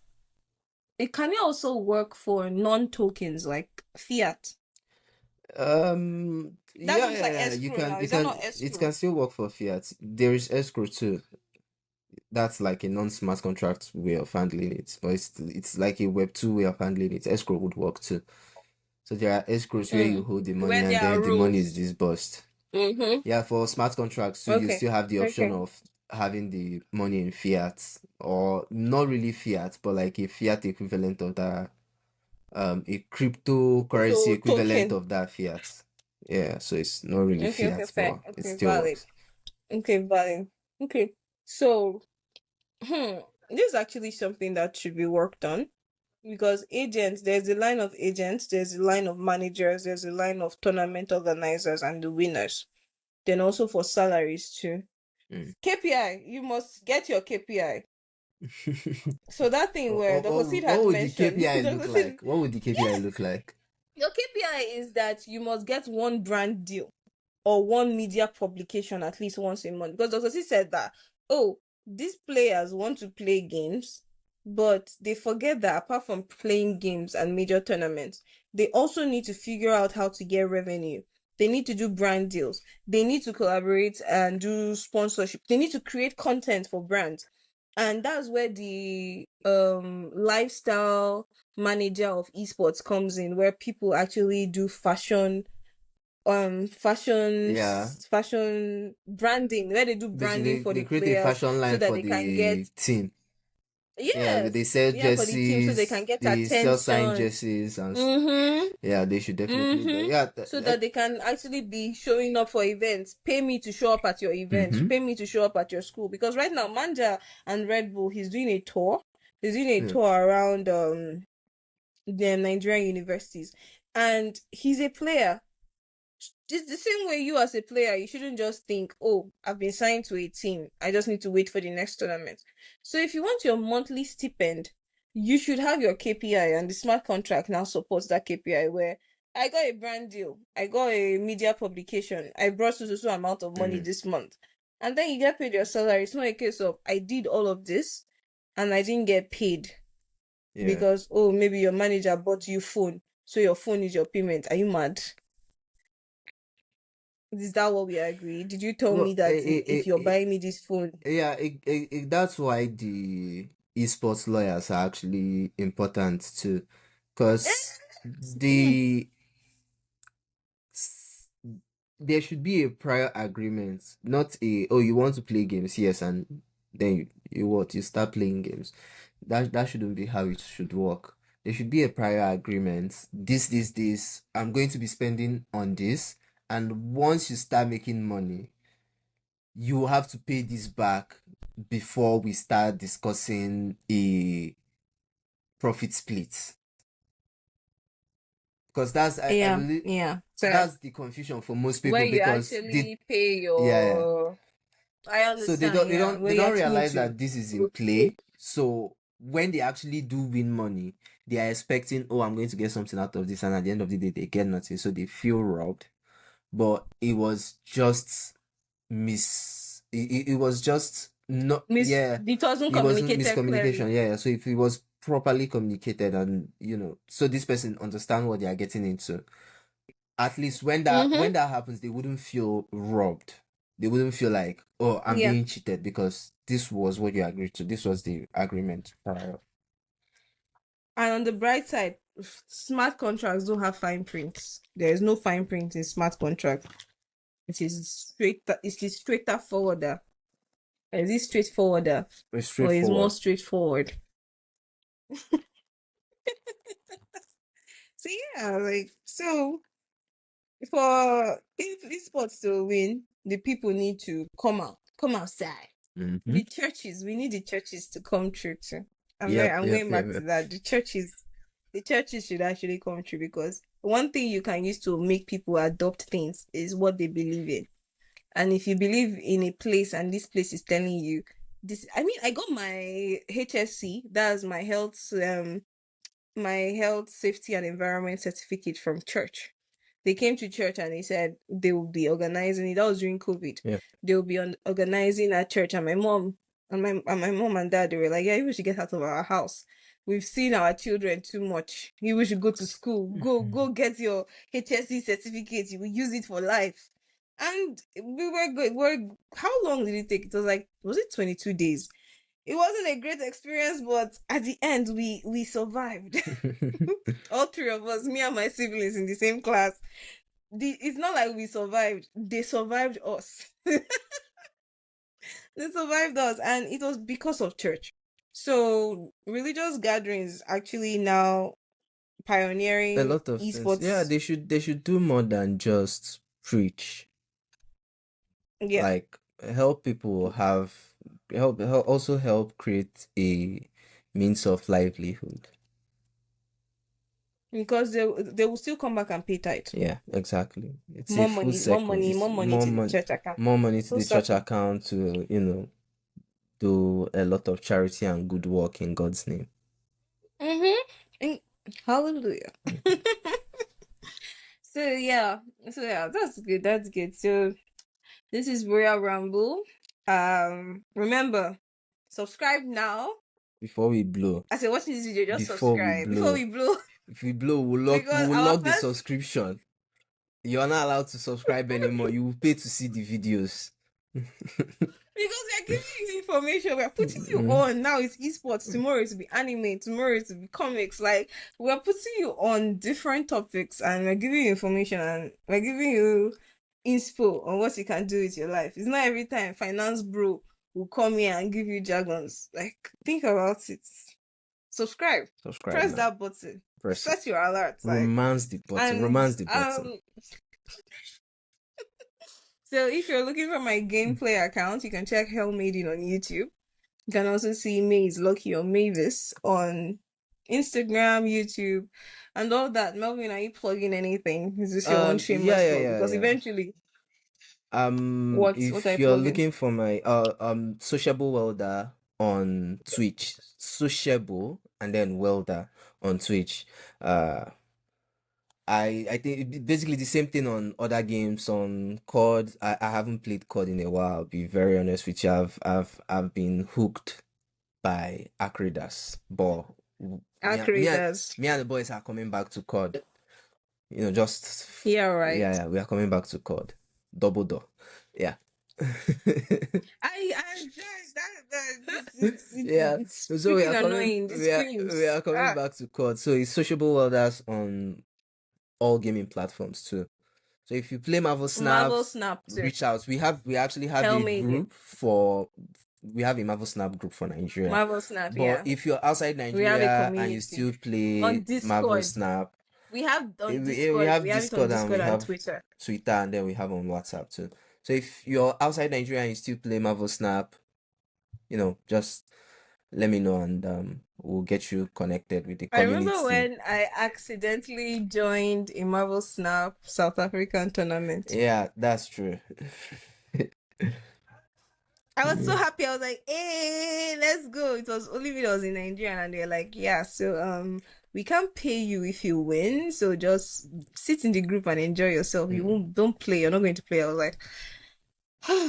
Speaker 1: it can also work for non-tokens like fiat. That
Speaker 2: Yeah,
Speaker 1: looks like
Speaker 2: yeah, yeah.
Speaker 1: escrow now. Is that not
Speaker 2: It
Speaker 1: escrow?
Speaker 2: can still work for fiat. There is escrow too. That's like a non-smart contract way of handling it, but it's like a Web2 way of handling it. Escrow would work too. So there are escrows where you hold the money
Speaker 1: Where
Speaker 2: and
Speaker 1: there are
Speaker 2: then the money is
Speaker 1: rules.
Speaker 2: disbursed.
Speaker 1: Mm-hmm.
Speaker 2: Yeah, for smart contracts too, you
Speaker 1: Okay.
Speaker 2: still have the option
Speaker 1: Okay.
Speaker 2: of having the money in fiat, or not really fiat, but like a fiat equivalent of that, a cryptocurrency
Speaker 1: So
Speaker 2: equivalent
Speaker 1: token.
Speaker 2: of that fiat. Yeah, so it's not really
Speaker 1: Okay, okay,
Speaker 2: fiat,
Speaker 1: fair.
Speaker 2: but it
Speaker 1: Okay,
Speaker 2: still
Speaker 1: valid.
Speaker 2: works.
Speaker 1: Okay, valid. Okay. So, this is actually something that should be worked on, because agents, there's a line of agents, there's a line of managers, there's a line of tournament organizers and the winners. Then also for salaries too.
Speaker 2: Mm.
Speaker 1: KPI, you must get your KPI. So that thing where Dr. Sid
Speaker 2: What
Speaker 1: had
Speaker 2: would the
Speaker 1: mentioned,
Speaker 2: KPI look
Speaker 1: Dr. Sid,
Speaker 2: like? What would the KPI
Speaker 1: yes,
Speaker 2: look like?
Speaker 1: your KPI is that you must get one brand deal or one media publication at least once a month. Because Dr. C said that, oh, these players want to play games, but they forget that apart from playing games and major tournaments, they also need to figure out how to get revenue. They need to do brand deals. They need to collaborate and do sponsorship. They need to create content for brands. And that's where the lifestyle manager of esports comes in, where people actually do
Speaker 2: Yeah.
Speaker 1: fashion branding, where they do branding
Speaker 2: Basically,
Speaker 1: for the
Speaker 2: they create a
Speaker 1: players
Speaker 2: fashion
Speaker 1: so
Speaker 2: line
Speaker 1: that
Speaker 2: for
Speaker 1: they can get,
Speaker 2: the team. Yeah, they
Speaker 1: yes,
Speaker 2: sell
Speaker 1: yeah, for the team so they can
Speaker 2: jerseys,
Speaker 1: get
Speaker 2: they sell signed
Speaker 1: attention.
Speaker 2: jerseys, and
Speaker 1: Mm-hmm.
Speaker 2: yeah, they should definitely do.
Speaker 1: Mm-hmm.
Speaker 2: Yeah,
Speaker 1: So that they can actually be showing up for events. Pay me to show up at your event.
Speaker 2: mm-hmm.
Speaker 1: Pay me to show up at your school. Because right now, Manja and Red Bull, he's doing a tour. He's doing a
Speaker 2: Yeah.
Speaker 1: tour around the Nigerian universities. And he's a player. It's the same way you as a player, you shouldn't just think, oh, I've been signed to a team. I just need to wait for the next tournament. So if you want your monthly stipend, you should have your KPI, and the smart contract now supports that KPI where I got a brand deal, I got a media publication, I brought so amount of money
Speaker 2: Mm-hmm.
Speaker 1: this month. And then you get paid your salary. It's not a case of I did all of this and I didn't get paid
Speaker 2: Yeah.
Speaker 1: because oh maybe your manager bought you phone, so your phone is your payment. Are you mad? Is that what we agree? Did you tell me
Speaker 2: Well,
Speaker 1: that if you're buying me this phone?
Speaker 2: yeah, that's why the esports lawyers are actually important too, because the s- there should be a prior agreement, not a oh you want to play games, yes, and then you start playing games. That shouldn't be how it should work. There should be a prior agreement. This. I'm going to be spending on this, and once you start making money, you have to pay this back before we start discussing a profit split. Because I
Speaker 1: Yeah,
Speaker 2: believe
Speaker 1: yeah. So
Speaker 2: that's the confusion for most
Speaker 1: where
Speaker 2: people
Speaker 1: you
Speaker 2: because they
Speaker 1: actually pay
Speaker 2: yeah,
Speaker 1: your, I
Speaker 2: so
Speaker 1: understand. Yeah,
Speaker 2: they
Speaker 1: where you
Speaker 2: don't
Speaker 1: actually need
Speaker 2: realize
Speaker 1: to.
Speaker 2: that this is in play. So when they actually do win money, they are expecting, oh, I'm going to get something out of this, and at the end of the day, they get nothing. So they feel robbed. But it was just it was just not, yeah,
Speaker 1: It wasn't
Speaker 2: it wasn't
Speaker 1: communicated
Speaker 2: miscommunication.
Speaker 1: clearly.
Speaker 2: Yeah, yeah. So if it was properly communicated, and so this person understand what they are getting into, at least
Speaker 1: Mm-hmm.
Speaker 2: when that happens, they wouldn't feel robbed. They wouldn't feel like, oh, I'm
Speaker 1: Yeah.
Speaker 2: being cheated, because this was what you agreed to. This was the agreement prior.
Speaker 1: And on the bright side, smart contracts don't have fine prints. There is no fine print in smart contract. It is straight. It is straightforwarder. Is it straightforwarder
Speaker 2: It's
Speaker 1: or is more
Speaker 2: straightforward.
Speaker 1: straightforward? So yeah, like so for if esports to win, the people need to come outside.
Speaker 2: Mm-hmm.
Speaker 1: The churches, we need the churches to come true too.
Speaker 2: Yep,
Speaker 1: I'm
Speaker 2: yep,
Speaker 1: going
Speaker 2: yep,
Speaker 1: back to
Speaker 2: yep.
Speaker 1: that. The churches should actually come true because one thing you can use to make people adopt things is what they believe in. And if you believe in a place and this place is telling you this, I mean, I got my HSC, that's my health, safety, and environment certificate from church. They came to church and they said they will be organizing it. That was during COVID.
Speaker 2: Yeah.
Speaker 1: They will be organizing at church, and my mom and dad, they were like, "Yeah, we should get out of our house. We've seen our children too much. We should go to school. Go get your HSC certificate. You will use it for life." And we were good. How long did it take? It was it 22 days? It wasn't a great experience, but at the end, we survived. All three of us, me and my siblings in the same class. It's not like we survived; they survived us. They survived us, and it was because of church. So religious gatherings actually now
Speaker 2: A
Speaker 1: pioneering
Speaker 2: lot of things. Yeah,
Speaker 1: esports.
Speaker 2: they should do more than just preach.
Speaker 1: Yeah,
Speaker 2: Like help people also help create a means of livelihood.
Speaker 1: because they will still come back and pay tithe.
Speaker 2: Yeah, exactly. It's a
Speaker 1: More
Speaker 2: full
Speaker 1: money, more
Speaker 2: circle.
Speaker 1: money,
Speaker 2: It's
Speaker 1: more money to the church account.
Speaker 2: more money to
Speaker 1: Full
Speaker 2: the church
Speaker 1: circle.
Speaker 2: account to, do a lot of charity and good work in God's name.
Speaker 1: Hallelujah. So yeah, that's good. That's good. So this is Royal Ramble. Remember, subscribe now.
Speaker 2: Before we blow.
Speaker 1: I said, watching this video, just
Speaker 2: Before we
Speaker 1: subscribe. Before
Speaker 2: blow.
Speaker 1: we blow.
Speaker 2: If we blow,
Speaker 1: Because
Speaker 2: we'll
Speaker 1: our
Speaker 2: lock the
Speaker 1: first
Speaker 2: subscription. You're not allowed to subscribe anymore. You will pay to see the videos.
Speaker 1: because we are giving you information, we are putting you on. Now it's esports, tomorrow it will be anime, tomorrow it will be comics. Like, we are putting you on different topics and we're giving you information and we're giving you inspo on what you can do with your life. It's not every time finance bro will come here and give you jargons. Like, think about it. Subscribe. Press
Speaker 2: now.
Speaker 1: that button.
Speaker 2: Press
Speaker 1: Set your alerts.
Speaker 2: Romance the button.
Speaker 1: and,
Speaker 2: Romance the button.
Speaker 1: So if you're looking for my gameplay account, you can check Hell Maiden on YouTube. You can also see Maze Lucky or Mavis on Instagram, YouTube, and all that. Melvin, are you plugging anything? Is this your own shameless plug? Because eventually, what are you
Speaker 2: if you're
Speaker 1: plugging?
Speaker 2: looking for my Sociable Welder on Twitch, Sociable and then Welder on Twitch. I think basically the same thing on other games on COD. I haven't played COD in a while. I'll be very honest with you. I've been hooked by Acredas, but
Speaker 1: Acredas.
Speaker 2: Me and the boys are coming back to COD. Just
Speaker 1: right.
Speaker 2: Yeah, we are coming back to COD. Double door. Yeah. So we are coming. We are coming back to COD. So it's Sociable Welders on all gaming platforms too. So if you play Marvel Snap, reach out. We actually have a group we have a Marvel Snap group for Nigeria.
Speaker 1: Marvel Snap,
Speaker 2: but if you're outside Nigeria and you still play Marvel Snap,
Speaker 1: we have on Discord. We have Discord and we have Twitter,
Speaker 2: and then we have on WhatsApp too. So if you're outside Nigeria and you still play Marvel Snap, just let me know and we'll get you connected with the community.
Speaker 1: I remember when I accidentally joined a Marvel Snap South African tournament.
Speaker 2: Yeah, that's true.
Speaker 1: I was so happy. I was like, hey, let's go. It was only me that was in Nigeria and they're like, yeah, so we can't pay you if you win, so just sit in the group and enjoy yourself. Don't play. You're not going to play. I was like,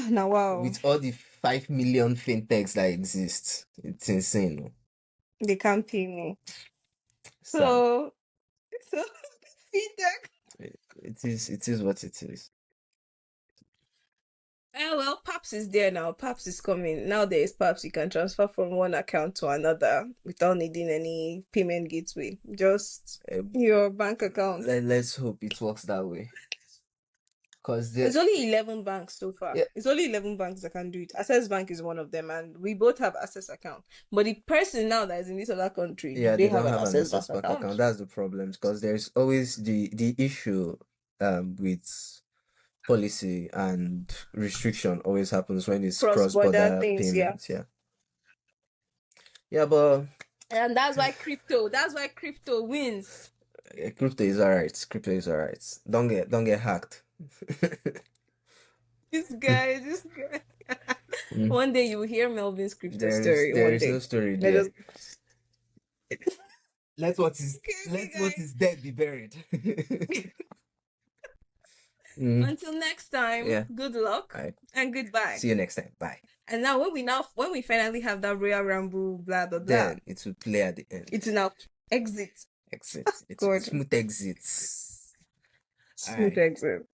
Speaker 1: now wow.
Speaker 2: With all the 5 million fintechs that exist, it's insane.
Speaker 1: They can't pay me. So fintech.
Speaker 2: It is what it is.
Speaker 1: Well, Paps is there now. Paps is coming. Now there is Paps. You can transfer from one account to another without needing any payment gateway. Just your bank account.
Speaker 2: Let's hope it works that way. Because
Speaker 1: it's only 11 banks so far. Yeah. It's only 11 banks that can do it. Access Bank is one of them, and we both have Access account. But the person now that is in this other country, they have an Access Bank account.
Speaker 2: That's the problem, because there's always the issue with policy and restriction always happens when it's cross-border payments. But
Speaker 1: and that's why crypto wins.
Speaker 2: Crypto is alright. Don't get hacked.
Speaker 1: This guy. One day you will hear Melvin's crypto story.
Speaker 2: There is no story there. Let what is dead be buried.
Speaker 1: Until next time, good luck and goodbye.
Speaker 2: See you next time. Bye.
Speaker 1: And now when we finally have that Royal Ramble blah blah blah,
Speaker 2: then it will play at the end.
Speaker 1: It will now exit.
Speaker 2: It's smooth exits.
Speaker 1: Smooth exit.